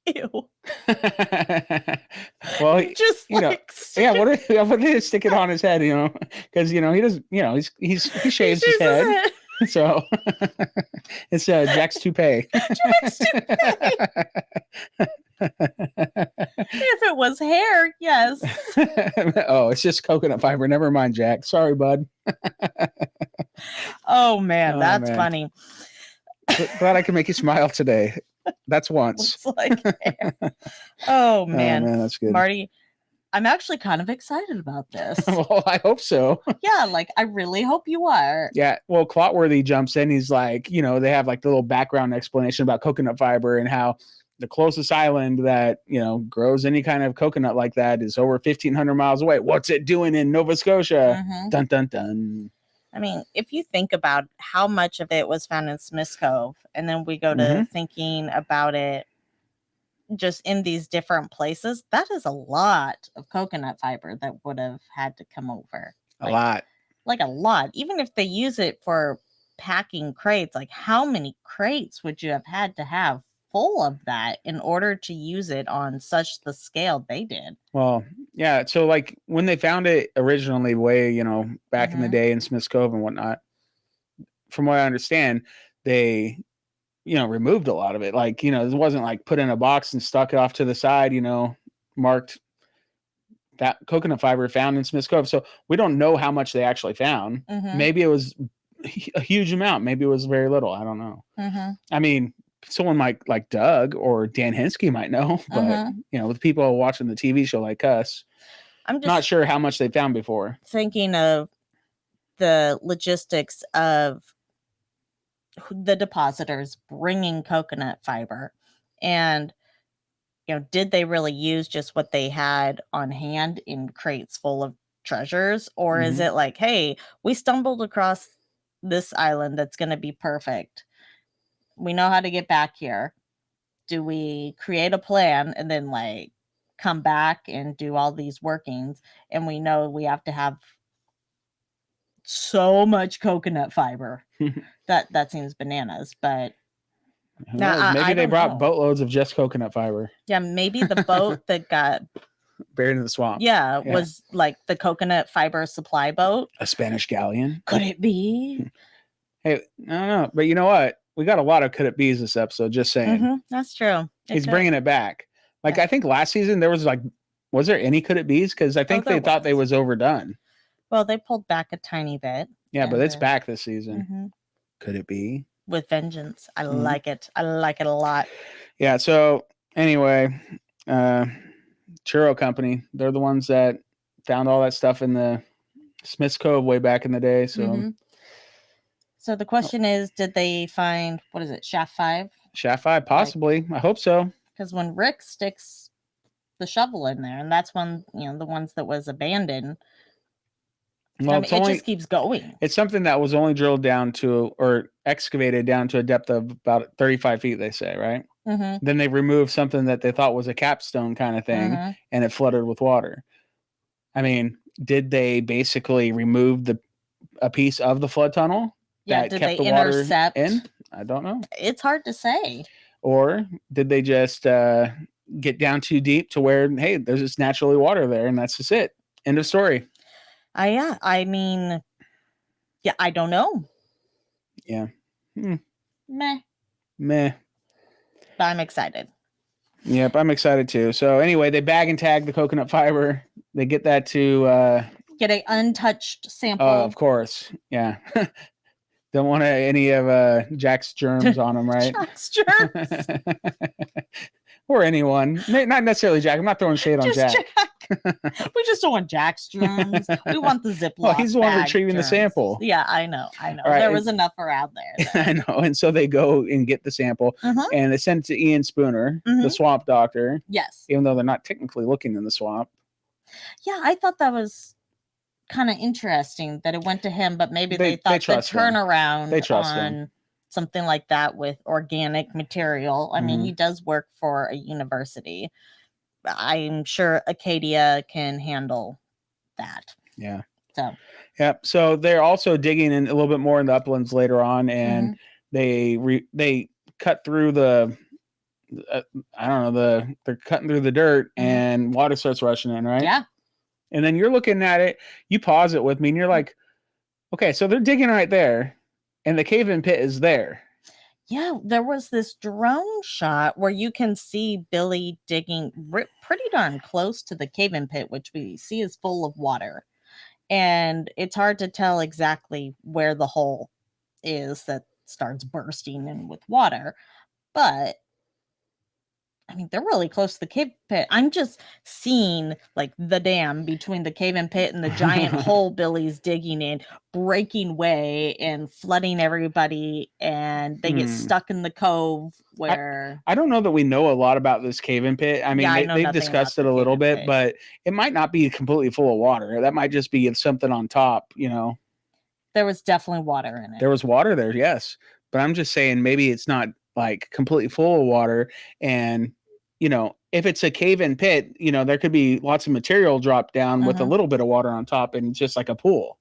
Ew. Well, Just you know, like yeah. What if they stick it on his head? You know, because you know he doesn't. You know, he shaves his head. So it's Jack's toupee. Jack's toupee. If it was hair, yes. Oh, it's just coconut fiber. Never mind, Jack. Sorry, bud. Oh man, that's funny. Glad I can make you smile today. That's once. It's like hair. Oh man, that's good. Marty, I'm actually kind of excited about this. Well, I hope so. Yeah, like I really hope you are. Yeah. Well, Clotworthy jumps in. He's like, you know, they have like the little background explanation about coconut fiber and how the closest island that, you know, grows any kind of coconut like that is over 1,500 miles away. What's it doing in Nova Scotia? Mm-hmm. Dun, dun, dun. I mean, if you think about how much of it was found in Smith's Cove, and then we go to thinking about it just in these different places, that is a lot of coconut fiber that would have had to come over. A lot. Like a lot. Even if they use it for packing crates, like how many crates would you have had to have full of that in order to use it on such the scale they did? Well, yeah. So like when they found it originally way, you know, back in the day in Smith's Cove and whatnot, from what I understand, they, you know, removed a lot of it. Like, you know, it wasn't like put in a box and stuck it off to the side, you know, marked that coconut fiber found in Smith's Cove. So we don't know how much they actually found. Maybe it was a huge amount. Maybe it was very little. I don't know. I mean, someone might like Doug or Dan Hinsky might know, but you know, with people watching the TV show like us, I'm just not sure how much they found before. Thinking of the logistics of the depositors bringing coconut fiber, and you know, did they really use just what they had on hand in crates full of treasures, or is it like, hey, we stumbled across this island that's going to be perfect, we know how to get back here, do we create a plan and then like come back and do all these workings, and we know we have to have so much coconut fiber? that seems bananas, but maybe they brought boatloads of just coconut fiber. Yeah, maybe the boat that got buried in the swamp. Yeah, was like the coconut fiber supply boat. A Spanish galleon. Could it be? Hey, I don't know, but you know what? We got a lot of could it be's this episode. Just saying. That's true. He's bringing it back. Like I think last season there was like, was there any could it be's? Because I think they thought they was overdone. Well, they pulled back a tiny bit. Yeah, but it's back this season. Could it be? With vengeance. I like it. I like it a lot. Yeah. So anyway, Churro Company, they're the ones that found all that stuff in the Smith's Cove way back in the day. So, so the question is, did they find, what is it, Shaft 5? Shaft 5, possibly. I hope so. Because when Rick sticks the shovel in there, and that's when, you know, the ones that was abandoned, well, I mean, it just keeps going. It's something that was only drilled down to, or excavated down to a depth of about 35 feet, they say, right? Then they removed something that they thought was a capstone kind of thing, and it flooded with water. I mean, did they basically remove a piece of the flood tunnel that kept the water in? I don't know. It's hard to say. Or did they just get down too deep to where, hey, there's just naturally water there, and that's just it. End of story. Yeah, I mean, yeah, I don't know. Yeah. Meh. But I'm excited. Yep, I'm excited too. So anyway, they bag and tag the coconut fiber. They get that to get an untouched sample. Oh, of course. Yeah. Don't want any of Jack's germs on them, right? Jack's germs. Or anyone. Not necessarily Jack. I'm not throwing shade on Jack. We just don't want Jack's germs. We want the Ziploc. Well, he's the one retrieving the sample. Yeah, I know. Right. There was enough around there. I know. And so they go and get the sample and they send it to Ian Spooner, the swamp doctor. Yes. Even though they're not technically looking in the swamp. Yeah, I thought that was kind of interesting that it went to him, but maybe they thought the turnaround on something like that with organic material. I mean, he does work for a university. I'm sure Acadia can handle that. Yeah. So. Yep. So they're also digging in a little bit more in the uplands later on, and they cut through the I don't know, they're cutting through the dirt and water starts rushing in, right? Yeah. And then you're looking at it, you pause it with me and you're like, okay, so they're digging right there and the cave-in pit is there. Yeah, there was this drone shot where you can see Billy digging pretty darn close to the cave-in pit, which we see is full of water. And it's hard to tell exactly where the hole is that starts bursting in with water. But I mean, they're really close to the cave pit. I'm just seeing like the dam between the cave and pit and the giant hole Billy's digging in, breaking way and flooding everybody. And they get stuck in the cove where I don't know that we know a lot about this cave-in pit. I mean, they've discussed it a little bit, but it might not be completely full of water. That might just be something on top, you know. There was definitely water in it. There was water there, yes. But I'm just saying maybe it's not like completely full of water. And, you know, if it's a cave-in pit, you know, there could be lots of material dropped down with a little bit of water on top and just like a pool.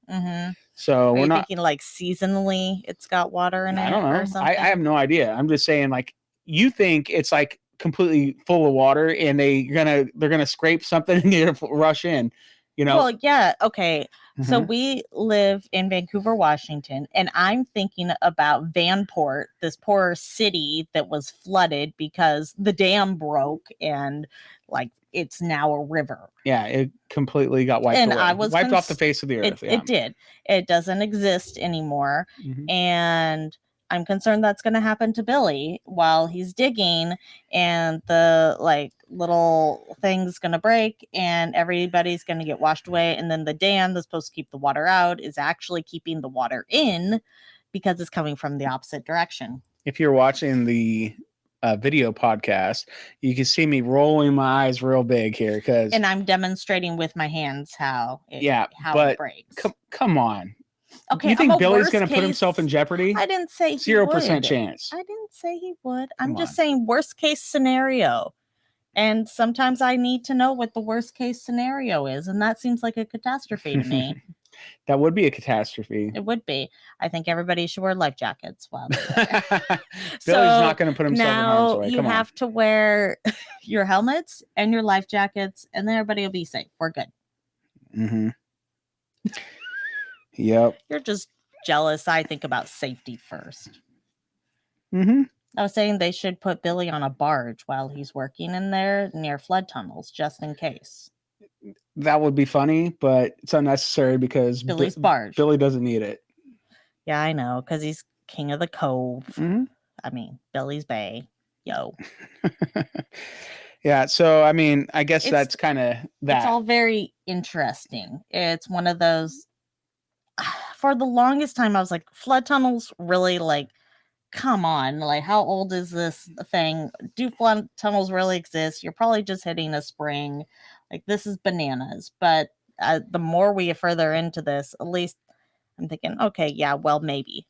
So we're not thinking like seasonally it's got water in it. I don't know. Or something? I have no idea. I'm just saying, like, you think it's like completely full of water and they're gonna scrape something and rush in, you know? Well, yeah, okay. So we live in Vancouver, Washington, and I'm thinking about Vanport, this poor city that was flooded because the dam broke and like it's now a river. Yeah, it completely got wiped away. I was wiped off the face of the earth. It did. It doesn't exist anymore. And I'm concerned that's going to happen to Billy while he's digging and the like little thing's going to break and everybody's going to get washed away. And then the dam that's supposed to keep the water out is actually keeping the water in because it's coming from the opposite direction. If you're watching the video podcast, you can see me rolling my eyes real big here and I'm demonstrating with my hands how it breaks. Come on. Okay, you think Billy's going to put himself in jeopardy? I didn't say 0% chance. I didn't say he would. I'm just saying worst case scenario. And sometimes I need to know what the worst case scenario is, and that seems like a catastrophe to me. That would be a catastrophe. It would be. I think everybody should wear life jackets while they're there. Billy's not going to put himself in harm's way. Now you have to wear your helmets and your life jackets, and then everybody will be safe. We're good. Yep. You're just jealous. I think about safety first. I was saying they should put Billy on a barge while he's working in there near flood tunnels, just in case. That would be funny, but it's unnecessary because Billy's barge. Billy doesn't need it. Yeah, I know, because he's king of the cove. I mean, Billy's Bay. Yo. Yeah, so, I mean, I guess that's kind of that. It's all very interesting. It's one of those... For the longest time, I was like, flood tunnels really, like, come on. Like, how old is this thing? Do flood tunnels really exist? You're probably just hitting a spring. Like, this is bananas. But the more we get further into this, at least I'm thinking, okay, yeah, well, maybe.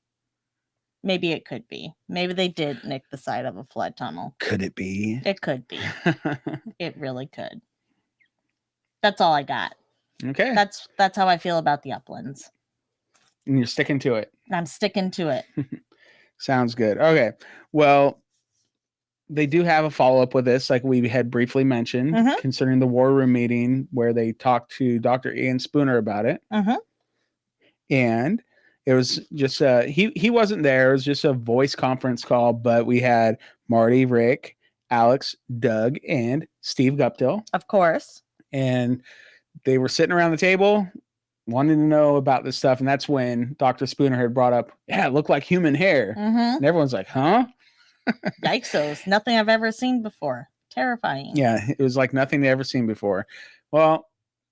Maybe it could be. Maybe they did nick the side of a flood tunnel. Could it be? It could be. It really could. That's all I got. Okay. That's how I feel about the uplands. And you're sticking to it. I'm sticking to it. Sounds good. Okay. Well, they do have a follow-up with this, like we had briefly mentioned, concerning the war room meeting where they talked to Dr. Ian Spooner about it. And it was just he wasn't there. It was just a voice conference call, but we had Marty, Rick, Alex, Doug, and Steve Guptill. Of course. And they were sitting around the table wanting to know about this stuff. And that's when Dr. Spooner had brought up, yeah, it looked like human hair. And everyone's like, huh? Yikes, nothing I've ever seen before. Terrifying. Yeah, it was like nothing they've ever seen before. Well,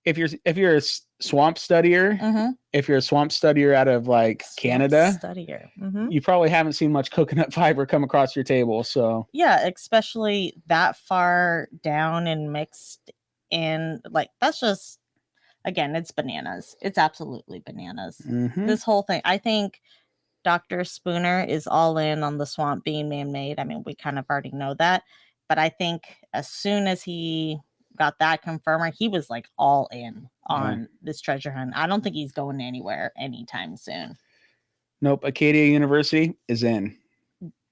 if you're a swamp studier, if you're a swamp studier out of like Canada, you probably haven't seen much coconut fiber come across your table. So yeah, especially that far down and mixed in, like, that's just, again, it's bananas. It's absolutely bananas. This whole thing, I think Dr. Spooner is all in on the swamp being man-made. I mean, we kind of already know that, but I think as soon as he got that confirmed, he was like all in on this treasure hunt. I don't think he's going anywhere anytime soon. Nope. Acadia University is in.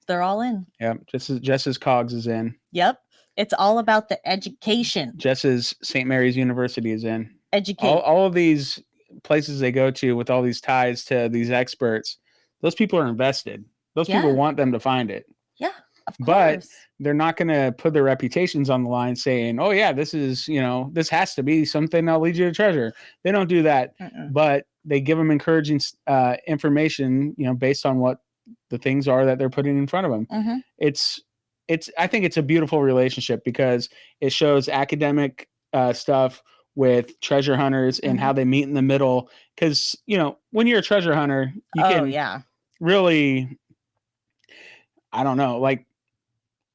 They're all in. Yep. Just as Cogs is in. Yep. It's all about the education. Just as St. Mary's University is in. Educate. All of these places they go to with all these ties to these experts, those people are invested. Those people want them to find it. Yeah, of course. But they're not going to put their reputations on the line saying, oh, yeah, this is, this has to be something that'll lead you to treasure. They don't do that. But they give them encouraging information, based on what the things are that they're putting in front of them. I think it's a beautiful relationship because it shows academic stuff with treasure hunters and how they meet in the middle. Because, when you're a treasure hunter, you can really, I don't know, like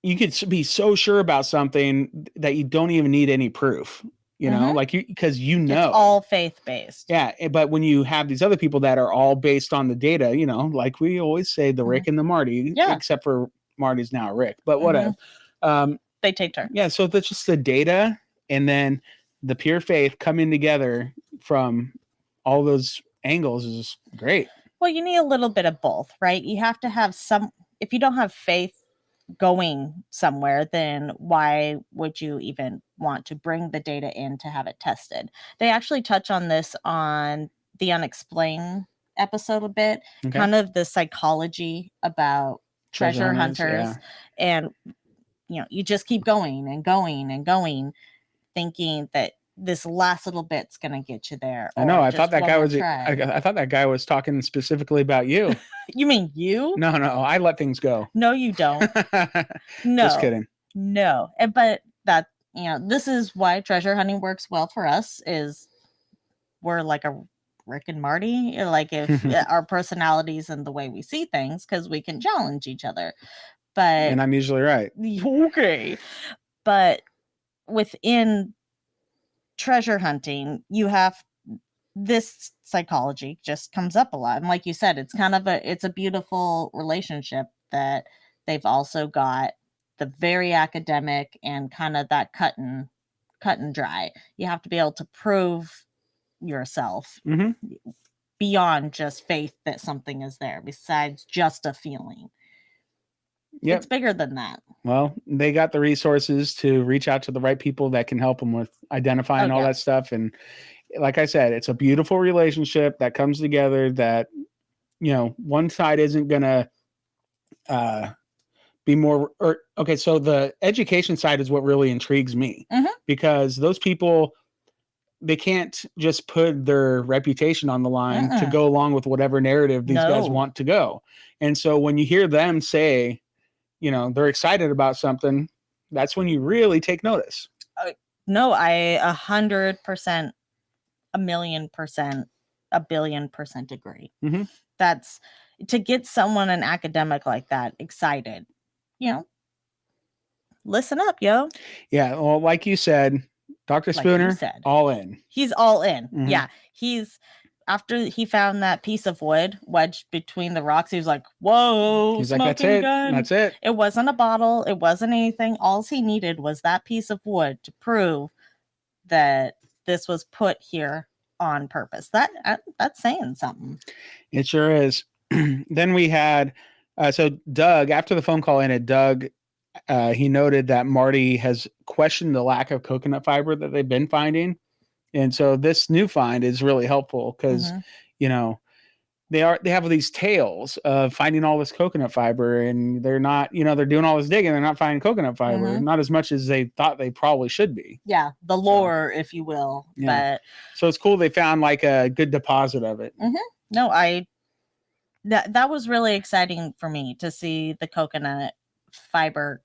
you could be so sure about something that you don't even need any proof, because it's all faith-based. Yeah. But when you have these other people that are all based on the data, like we always say, the Rick and the Marty, except for Marty's now Rick, but whatever. They take turns. Yeah. So that's just the data and then the pure faith coming together from all those angles is great. Well, you need a little bit of both, right? You have to have if you don't have faith going somewhere, then why would you even want to bring the data in to have it tested? They actually touch on this on the Unexplained episode a bit, kind of the psychology about treasure hunters. And, you just keep going and going and going, thinking that this last little bit's going to get you there. I know. I thought that guy was talking specifically about you. You mean you? No, I let things go. No, you don't. No, just kidding. No. But that, this is why treasure hunting works well for us is we're like a Rick and Marty, like if our personalities and the way we see things, because we can challenge each other. And I'm usually right. Okay. But within treasure hunting, you have this psychology just comes up a lot. And like you said, it's kind of it's a beautiful relationship that they've also got the very academic and kind of that cut and dry. You have to be able to prove yourself beyond just faith that something is there, besides just a feeling. Yep. It's bigger than that. Well, they got the resources to reach out to the right people that can help them with identifying all that stuff. And like I said, it's a beautiful relationship that comes together that, one side isn't going to be more, so the education side is what really intrigues me because those people, they can't just put their reputation on the line to go along with whatever narrative these guys want to go. And so when you hear them say, they're excited about something, that's when you really take notice. No, I 100%, 1,000,000%, 1,000,000,000% agree. That's to get someone, an academic like that, excited, listen up, yo. Yeah. Well, like you said, Dr. Spooner, all in. He's all in. Yeah. After he found that piece of wood wedged between the rocks, he was like, whoa, he's like, that's it. Gun. That's it. It wasn't a bottle. It wasn't anything. All he needed was that piece of wood to prove that this was put here on purpose. That's saying something. It sure is. Then we had, so Doug, after the phone call ended, Doug, he noted that Marty has questioned the lack of coconut fiber that they've been finding. And so this new find is really helpful because, they have these tales of finding all this coconut fiber and they're not, they're doing all this digging. They're not finding coconut fiber, not as much as they thought they probably should be. Yeah. The lore, if you will. Yeah. But so it's cool. They found like a good deposit of it. No, that was really exciting for me to see the coconut fiber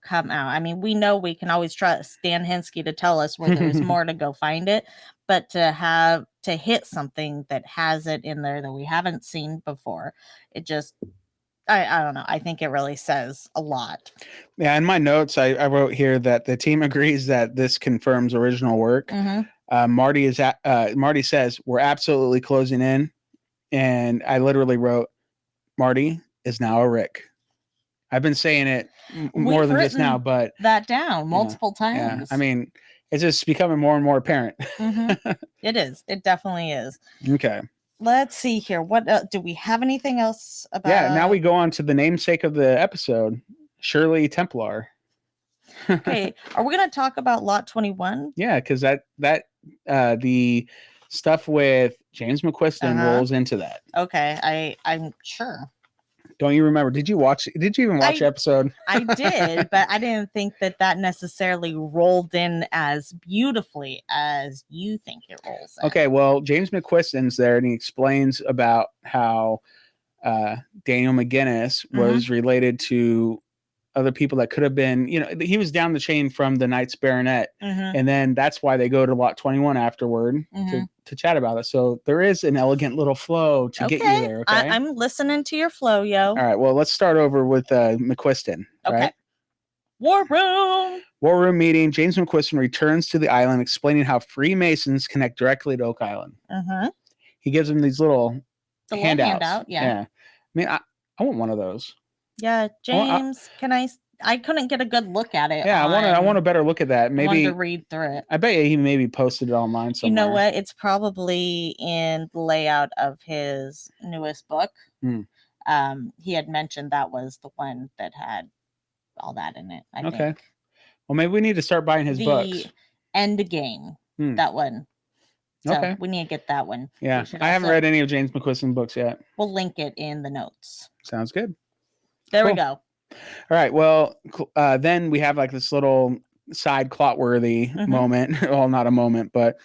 come out. I mean, we know we can always trust Dan Hensky to tell us where there's more to go find it, but to hit something that has it in there that we haven't seen before, it just, I don't know. I think it really says a lot. Yeah. In my notes, I wrote here that the team agrees that this confirms original work. Marty says we're absolutely closing in. And I literally wrote, Marty is now a Rick. I've been saying it more than just now, but that down multiple times. Yeah. I mean, it's just becoming more and more apparent. It is. It definitely is. Okay. let's see here. What do we have anything else about? Yeah, now we go on to the namesake of the episode, Surely Templar. Okay, are we going to talk about Lot 21? Yeah, because the stuff with James McQuiston rolls into that. Okay, I'm sure. Don't you remember? Did you even watch the episode? I did, but I didn't think that necessarily rolled in as beautifully as you think it rolls in. Okay, well, James McQuiston's there, and he explains about how Daniel McGinnis was related to other people that could have been, he was down the chain from the Knights Baronet. And then that's why they go to Lot 21 afterward to chat about it. So there is an elegant little flow to get you there. Okay. I'm listening to your flow, yo. All right. Well, let's start over with McQuiston. Okay. Right? War room meeting. James McQuiston returns to the island, explaining how Freemasons connect directly to Oak Island. He gives them these little handouts. Yeah. I mean, I want one of those. Yeah, James, I couldn't get a good look at it. Yeah, I want a better look at that. Maybe I wanted to read through it. I bet he maybe posted it online somewhere. You know what? It's probably in the layout of his newest book. He had mentioned that was the one that had all that in it. I think. Well, maybe we need to start buying his books. End game. That one. So we need to get that one. Yeah, I haven't read any of James McQuiston's books yet. We'll link it in the notes. Sounds good. There we go. All right. Well, then we have like this little side clot-worthy moment. Well, not a moment, but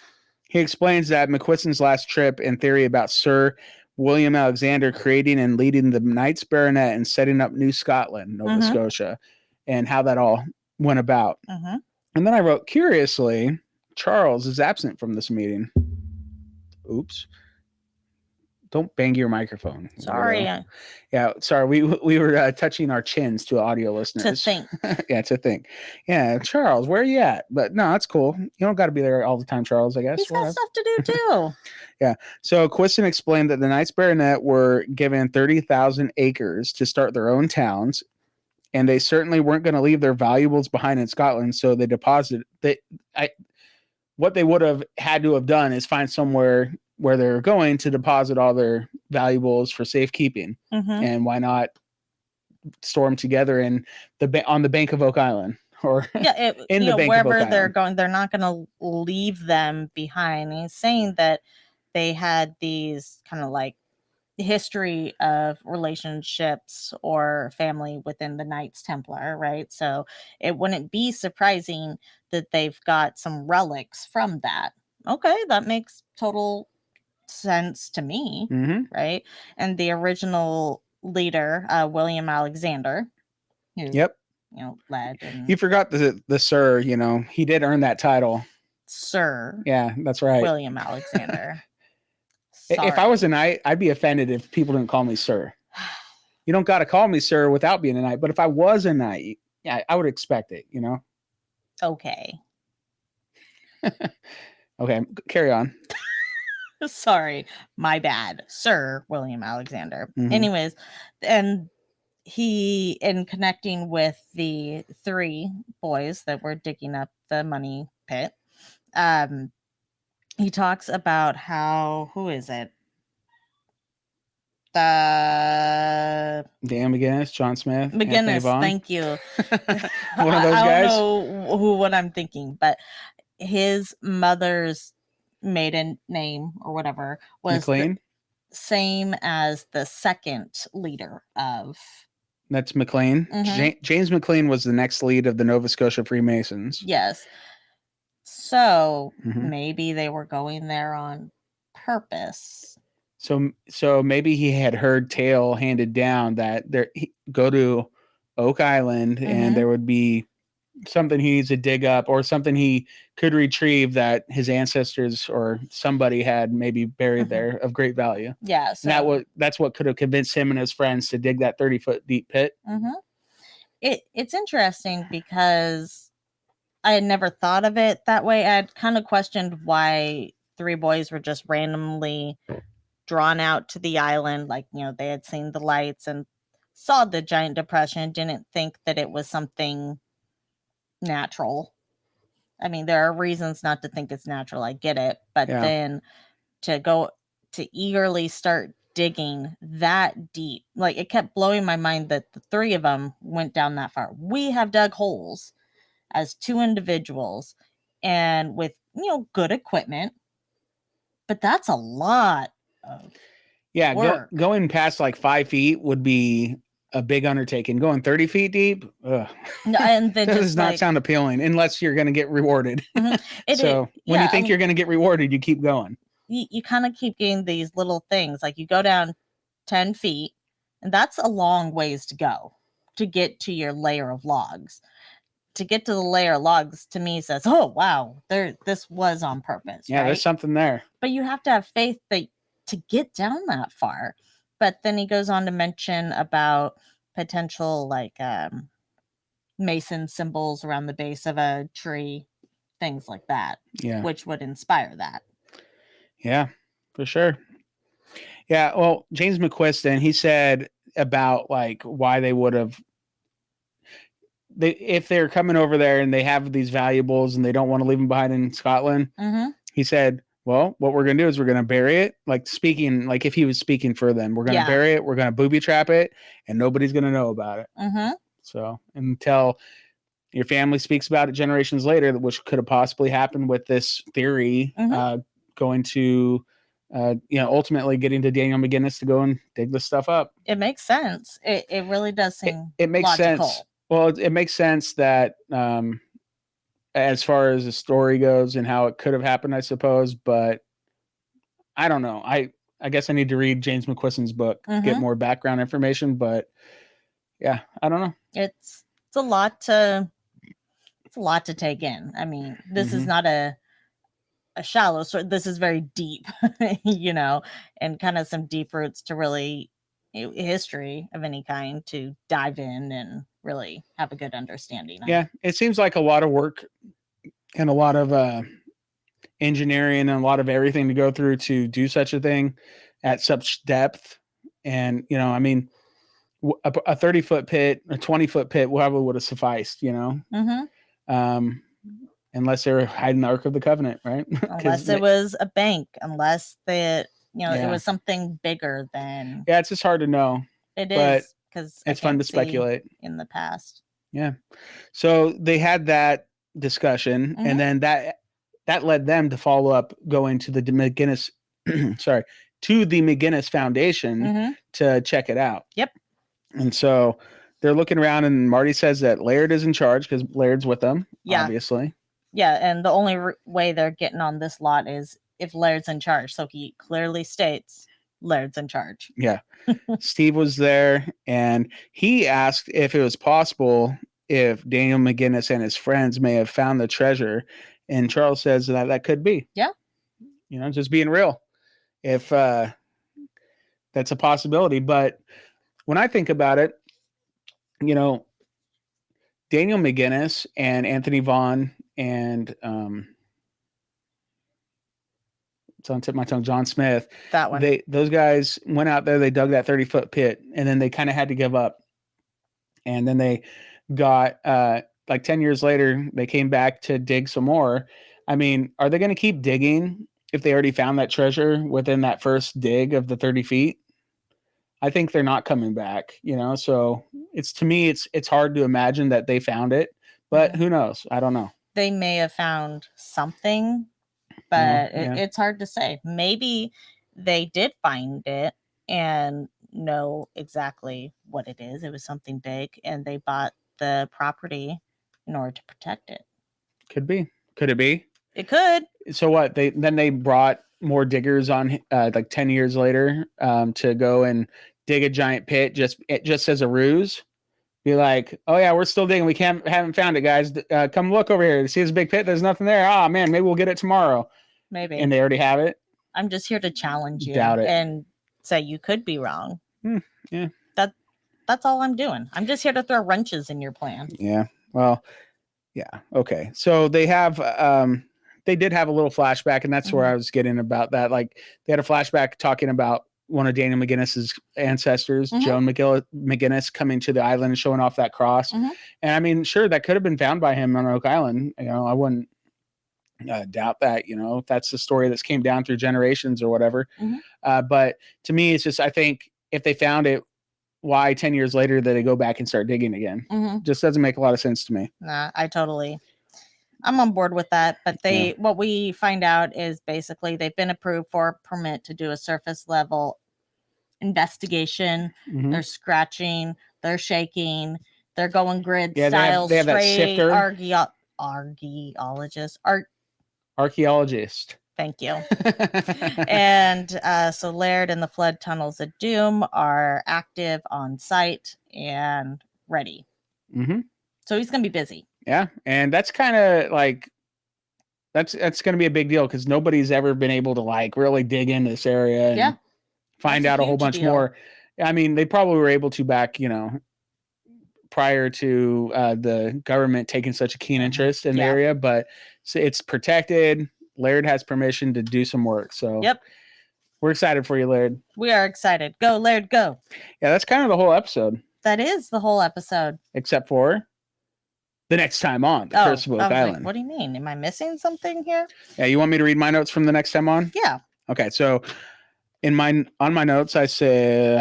he explains that McQuiston's last trip and theory about Sir William Alexander creating and leading the Knights Baronet and setting up New Scotland, Nova Scotia, and how that all went about. And then I wrote, curiously, Charles is absent from this meeting. Oops. Don't bang your microphone. Sorry. Yeah, sorry. We were touching our chins to audio listeners. To think. Yeah, to think. Yeah, Charles, where are you at? But no, that's cool. You don't got to be there all the time, Charles, I guess. He's got stuff to do, too. Yeah. So Quiston explained that the Knights Baronet were given 30,000 acres to start their own towns, and they certainly weren't going to leave their valuables behind in Scotland, so they deposited. What they would have had to have done is find somewhere where they're going to deposit all their valuables for safekeeping. And why not store them together on the bank of Oak Island or in the bank wherever of Oak they're Island. going, they're not going to leave them behind. And he's saying that they had these kind of like history of relationships or family within the Knights Templar, right? So it wouldn't be surprising that they've got some relics from that. Okay, that makes total sense to me, right? And the original leader, William Alexander, who led. You forgot the Sir. He did earn that title, Sir. Yeah, that's right, William Alexander. If I was a knight, I'd be offended if people didn't call me Sir. You don't got to call me Sir without being a knight, but if I was a knight, yeah, I would expect it. Okay. Okay, carry on. Sorry, my bad. Sir William Alexander. Anyways, and he, in connecting with the 3 boys that were digging up the money pit, he talks about how, who is it? Dan McGinnis, John Smith, McGinnis, thank you. One of those guys. I don't know what I'm thinking, but his mother's maiden name or whatever was McLean? The same as the second leader of. That's McLean. James McLean was the next lead of the Nova Scotia Freemasons. Yes. So maybe they were going there on purpose. So maybe he had heard tale handed down that go to Oak Island and there would be something he needs to dig up or something he could retrieve that his ancestors or somebody had maybe buried there of great value. Yeah. So that's what could have convinced him and his friends to dig that 30-foot deep pit. It's interesting because I had never thought of it that way. I had kind of questioned why 3 boys were just randomly drawn out to the island. Like, they had seen the lights and saw the giant depression, didn't think that it was something natural. I mean, there are reasons not to think it's natural. I get it. But then to to eagerly start digging that deep. Like, it kept blowing my mind that the three of them went down that far. We have dug holes as two individuals and with, good equipment, but that's a lot of work. Going past like 5 feet would be a big undertaking. Going 30 feet deep, no, and then that just does not sound appealing unless you're going to get rewarded. Mm-hmm. When you think you're going to get rewarded, you keep going. You kind of keep getting these little things. Like, you go down 10 feet, and that's a long ways to go to get to your layer of logs. To get to the layer of logs, to me, says, oh, wow, this was on purpose. Yeah, right? There's something there. But you have to have faith to get down that far. But then he goes on to mention about potential, like, Mason symbols around the base of a tree, things like that, which would inspire that. Yeah, for sure. Yeah, well, James McQuiston, he said about like why they would have, if they're coming over there and they have these valuables and they don't want to leave them behind in Scotland, he said, well, what we're going to do is we're going to bury it. Like if he was speaking for them, we're going to bury it. We're going to booby trap it and nobody's going to know about it. So until your family speaks about it generations later, which could have possibly happened with this theory, going to, ultimately getting to Daniel McGinnis to go and dig this stuff up. It makes sense. It really does seem it makes logical. sense. Well, it makes sense that as far as the story goes and how it could have happened, I suppose, but I don't know. I guess I need to read James McQuiston's book, get more background information, but yeah, I don't know. It's a lot to take in. I mean, this is not a shallow sort. This is very deep, and kind of some deep roots to really history of any kind to dive in and really have a good understanding of. Yeah, it seems like a lot of work and a lot of engineering and a lot of everything to go through to do such a thing at such depth. And, I mean, a 30-foot pit, a 20-foot pit probably would have sufficed, unless they were hiding the Ark of the Covenant, right? Unless it was a bank, unless it was something bigger than. Yeah, it's just hard to know. It is, because it's fun to speculate in the past. Yeah. So they had that discussion, and then that led them to follow up, going to the McGinnis, to the McGinnis Foundation to check it out. Yep. And so they're looking around, and Marty says that Laird is in charge because Laird's with them, obviously. Yeah, and the only way they're getting on this lot is if Laird's in charge. So he clearly states Laird's in charge. Yeah. Steve was there, and he asked if it was possible if Daniel McGinnis and his friends may have found the treasure. And Charles says that could be. Yeah. Just being real. If that's a possibility. But when I think about it, Daniel McGinnis and Anthony Vaughn and it's on tip of my tongue, John Smith. That one. Those guys went out there, they dug that 30-foot pit, and then they kind of had to give up. And then they got like 10 years later, they came back to dig some more. I mean, are they going to keep digging if they already found that treasure within that first dig of the 30 feet? I think they're not coming back, so to me, it's hard to imagine that they found it, but who knows? I don't know. They may have found something, but it's hard to say. Maybe they did find it and know exactly what it is. It was something big, and they bought the property in order to protect it. Could be. Could it be? It could. So what? They brought more diggers on like 10 years later to go and dig a giant pit just as a ruse. Be like, oh yeah, we're still digging. We haven't found it, guys. Come look over here. See this big pit? There's nothing there. Oh man, maybe we'll get it tomorrow. Maybe. And they already have it. I'm just here to challenge you. Doubt it. And say you could be wrong. Yeah. That's all I'm doing. I'm just here to throw wrenches in your plan. Yeah. Well, yeah. Okay. So they did have a little flashback, and that's where I was getting about that. Like, they had a flashback talking about one of Daniel McGinnis's ancestors, Joan McGinnis, coming to the island and showing off that cross. And I mean, sure, that could have been found by him on Oak Island. I wouldn't doubt that, if that's the story that's came down through generations or whatever. Mhm. But to me, it's just, I think if they found it, why 10 years later that they go back and start digging again? Mhm. Just doesn't make a lot of sense to me. Nah, I'm on board with that. But what we find out is basically they've been approved for a permit to do a surface level investigation. Mhm. They're scratching, they're shaking, they're going grid Yeah, style they have that straight sifter. Archaeologist. Thank you. And so Laird and the flood tunnels of doom are active on site and ready. Mm-hmm. So he's gonna be busy. Yeah, and that's kind of like that's going to be a big deal because nobody's ever been able to like really dig into this area and find out a whole bunch more. I mean, they probably were able to back, prior to the government taking such a keen interest in the area, but it's protected. Laird has permission to do some work. So we're excited for you, Laird. We are excited. Go, Laird, go. Yeah, that's kind of the whole episode. That is the whole episode. Except for the next time on the Curse of Oak Island. Like, what do you mean? Am I missing something here? Yeah, you want me to read my notes from the next time on? Yeah. Okay, so on my notes, I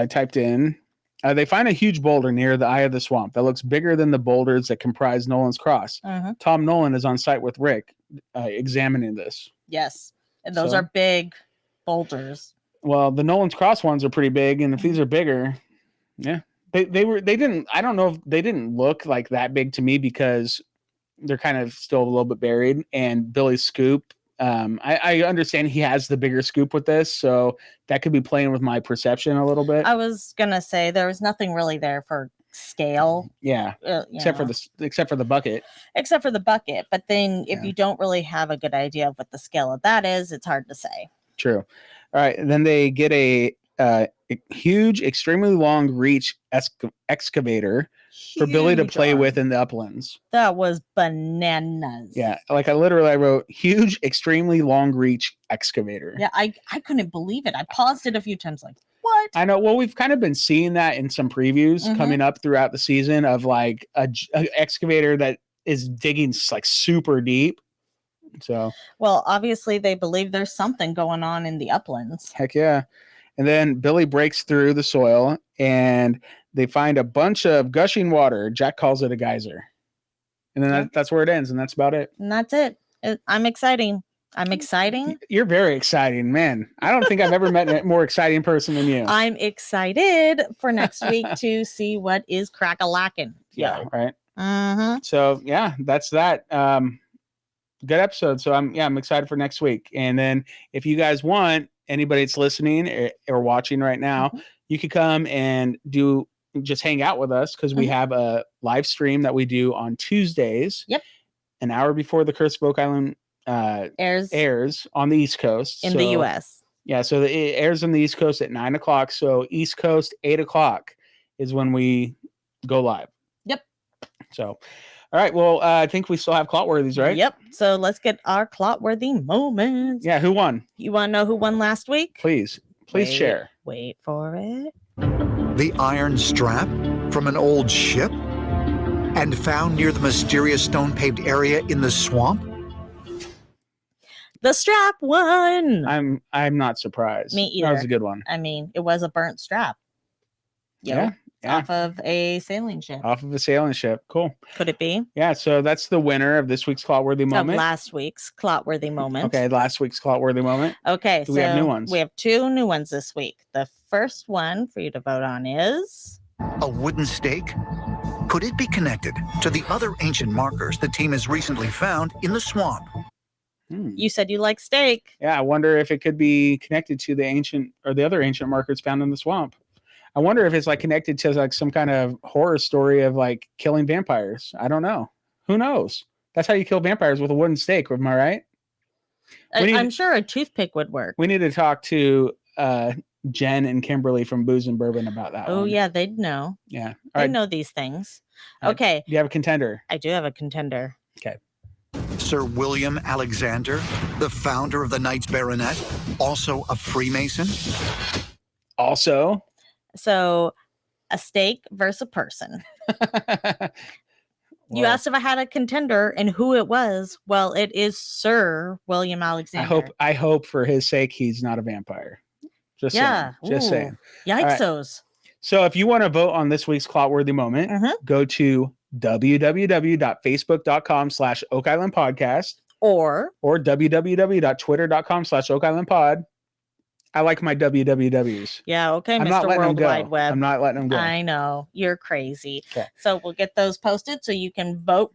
typed in, they find a huge boulder near the eye of the swamp that looks bigger than the boulders that comprise Nolan's Cross. Mm-hmm. Tom Nolan is on site with Rick, examining this. Yes, and those are big boulders. Well, the Nolan's Cross ones are pretty big, and if these are bigger, they didn't. I don't know if they didn't look like that big to me because they're kind of still a little bit buried. And Billy's scoop, I understand he has the bigger scoop with this, so that could be playing with my perception a little bit. I was gonna say there was nothing really there for scale. Yeah, except for the bucket. Except for the bucket, but then if you don't really have a good idea of what the scale of that is, it's hard to say. True. All right, and then they get a huge, extremely long reach excavator for Billy to play with in the uplands. That was bananas. Yeah, like I wrote huge, extremely long reach excavator. Yeah, I couldn't believe it. I paused it a few times like, what? I know. Well, we've kind of been seeing that in some previews coming up throughout the season of like a excavator that is digging like super deep. So, well, obviously they believe there's something going on in the uplands. Heck yeah. And then Billy breaks through the soil and they find a bunch of gushing water. Jack calls it a geyser. And then that's where it ends. And that's about it. And that's it. I'm exciting. You're very exciting, man. I don't think I've ever met a more exciting person than you. I'm excited for next week to see what is crack-a-lackin'. Yeah, right. Mm-hmm. So yeah, that's that. Good episode. So I'm excited for next week. And then if you guys want, anybody that's listening or watching right now, you could come and just hang out with us because we have a live stream that we do on Tuesdays. Yep. An hour before the Curse of Oak Island airs on the East Coast. In the US. Yeah, so it airs on the East Coast at 9:00. So East Coast, 8:00 is when we go live. Yep. So all right. Well, I think we still have Clotworthies, right? Yep. So let's get our Clotworthy moments. Yeah. Who won? You want to know who won last week? Please share. Wait for it. The iron strap from an old ship and found near the mysterious stone-paved area in the swamp. The strap won. I'm not surprised. Me either. That was a good one. I mean, it was a burnt strap. Yeah. Off of a sailing ship. Cool. Could it be? Yeah. So that's the winner of this week's Clotworthy moment. Of last week's Clotworthy moment. Okay. Last week's Clotworthy moment. Okay. Do we have new ones? We have 2 new ones this week. The first one for you to vote on is a wooden stake. Could it be connected to the other ancient markers the team has recently found in the swamp? You said you like steak. Yeah. I wonder if it could be connected to the other ancient markers found in the swamp. I wonder if it's like connected to like some kind of horror story of like killing vampires. I don't know. Who knows? That's how you kill vampires, with a wooden stake. Am I right? I'm sure a toothpick would work. We need to talk to Jen and Kimberly from Booze and Bourbon about that. Oh, yeah, they'd know. Yeah. They know these things. Okay. Do you have a contender? I do have a contender. Okay. Sir William Alexander, the founder of the Knights Baronet, also a Freemason. Also. So a steak versus a person. You asked if I had a contender and who it was. Well, it is Sir William Alexander. I hope for his sake he's not a vampire. Just saying. Just saying. Yikes. So if you want to vote on this week's Clotworthy moment, go to www.facebook.com/OakIslandPodcast or www.twitter.com/OakIslandPod. I like my wwws. Yeah, okay, I'm Mr. not letting World them go. Wide Web. I'm not letting them go. I know. You're crazy. Okay. So we'll get those posted so you can vote.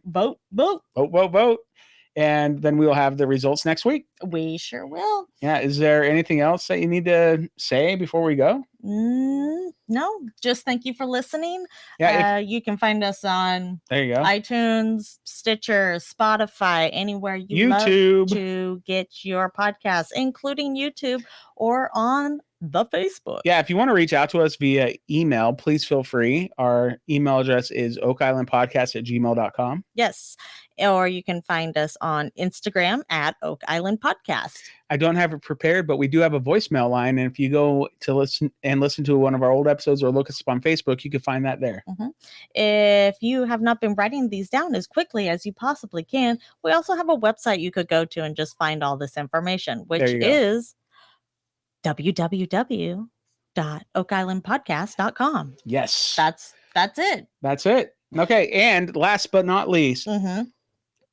And then we will have the results next week. We sure will. Yeah. Is there anything else that you need to say before we go? No, just thank you for listening. Yeah. You can find us on There you go. iTunes, Stitcher, Spotify, anywhere you YouTube. love to get your podcasts, including YouTube or on the Facebook. Yeah, if you want to reach out to us via email, please feel free. Our email address is OakIslandPodcast@gmail.com. Yes. Or you can find us on Instagram at Oak Island Podcast. I don't have it prepared, but we do have a voicemail line. And if you go to listen to one of our old episodes or look us up on Facebook, you can find that there. If you have not been writing these down as quickly as you possibly can, we also have a website you could go to and just find all this information, which is www.OakIslandPodcast.com. Yes. That's it. That's it. Okay. And last but not least,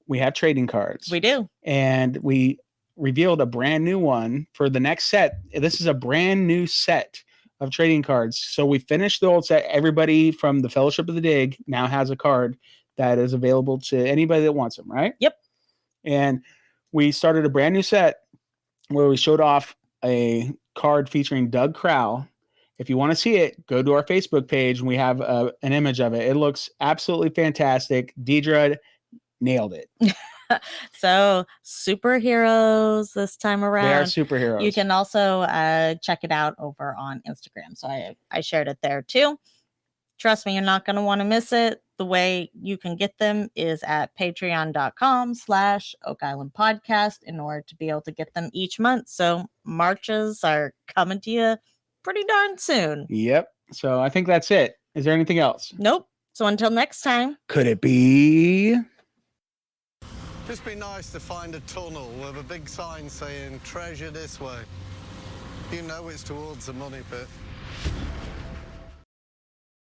we have trading cards. We do. And we revealed a brand new one for the next set. This is a brand new set of trading cards. So we finished the old set. Everybody from the Fellowship of the Dig now has a card that is available to anybody that wants them, right? Yep. And we started a brand new set where we showed off a card featuring Doug Crowell. If you want to see it, go to our Facebook page and we have an image of it. It looks absolutely fantastic. Deidre nailed it. So superheroes this time around. They are superheroes. You can also check it out over on Instagram. So I shared it there too. Trust me, you're not going to want to miss it. The way you can get them is at patreon.com/OakIslandPodcast in order to be able to get them each month. So Marches are coming to you pretty darn soon. Yep. So I think that's it. Is there anything else? Nope. So until next time. Could it be? Just be nice to find a tunnel with a big sign saying treasure this way. You know it's towards the money pit.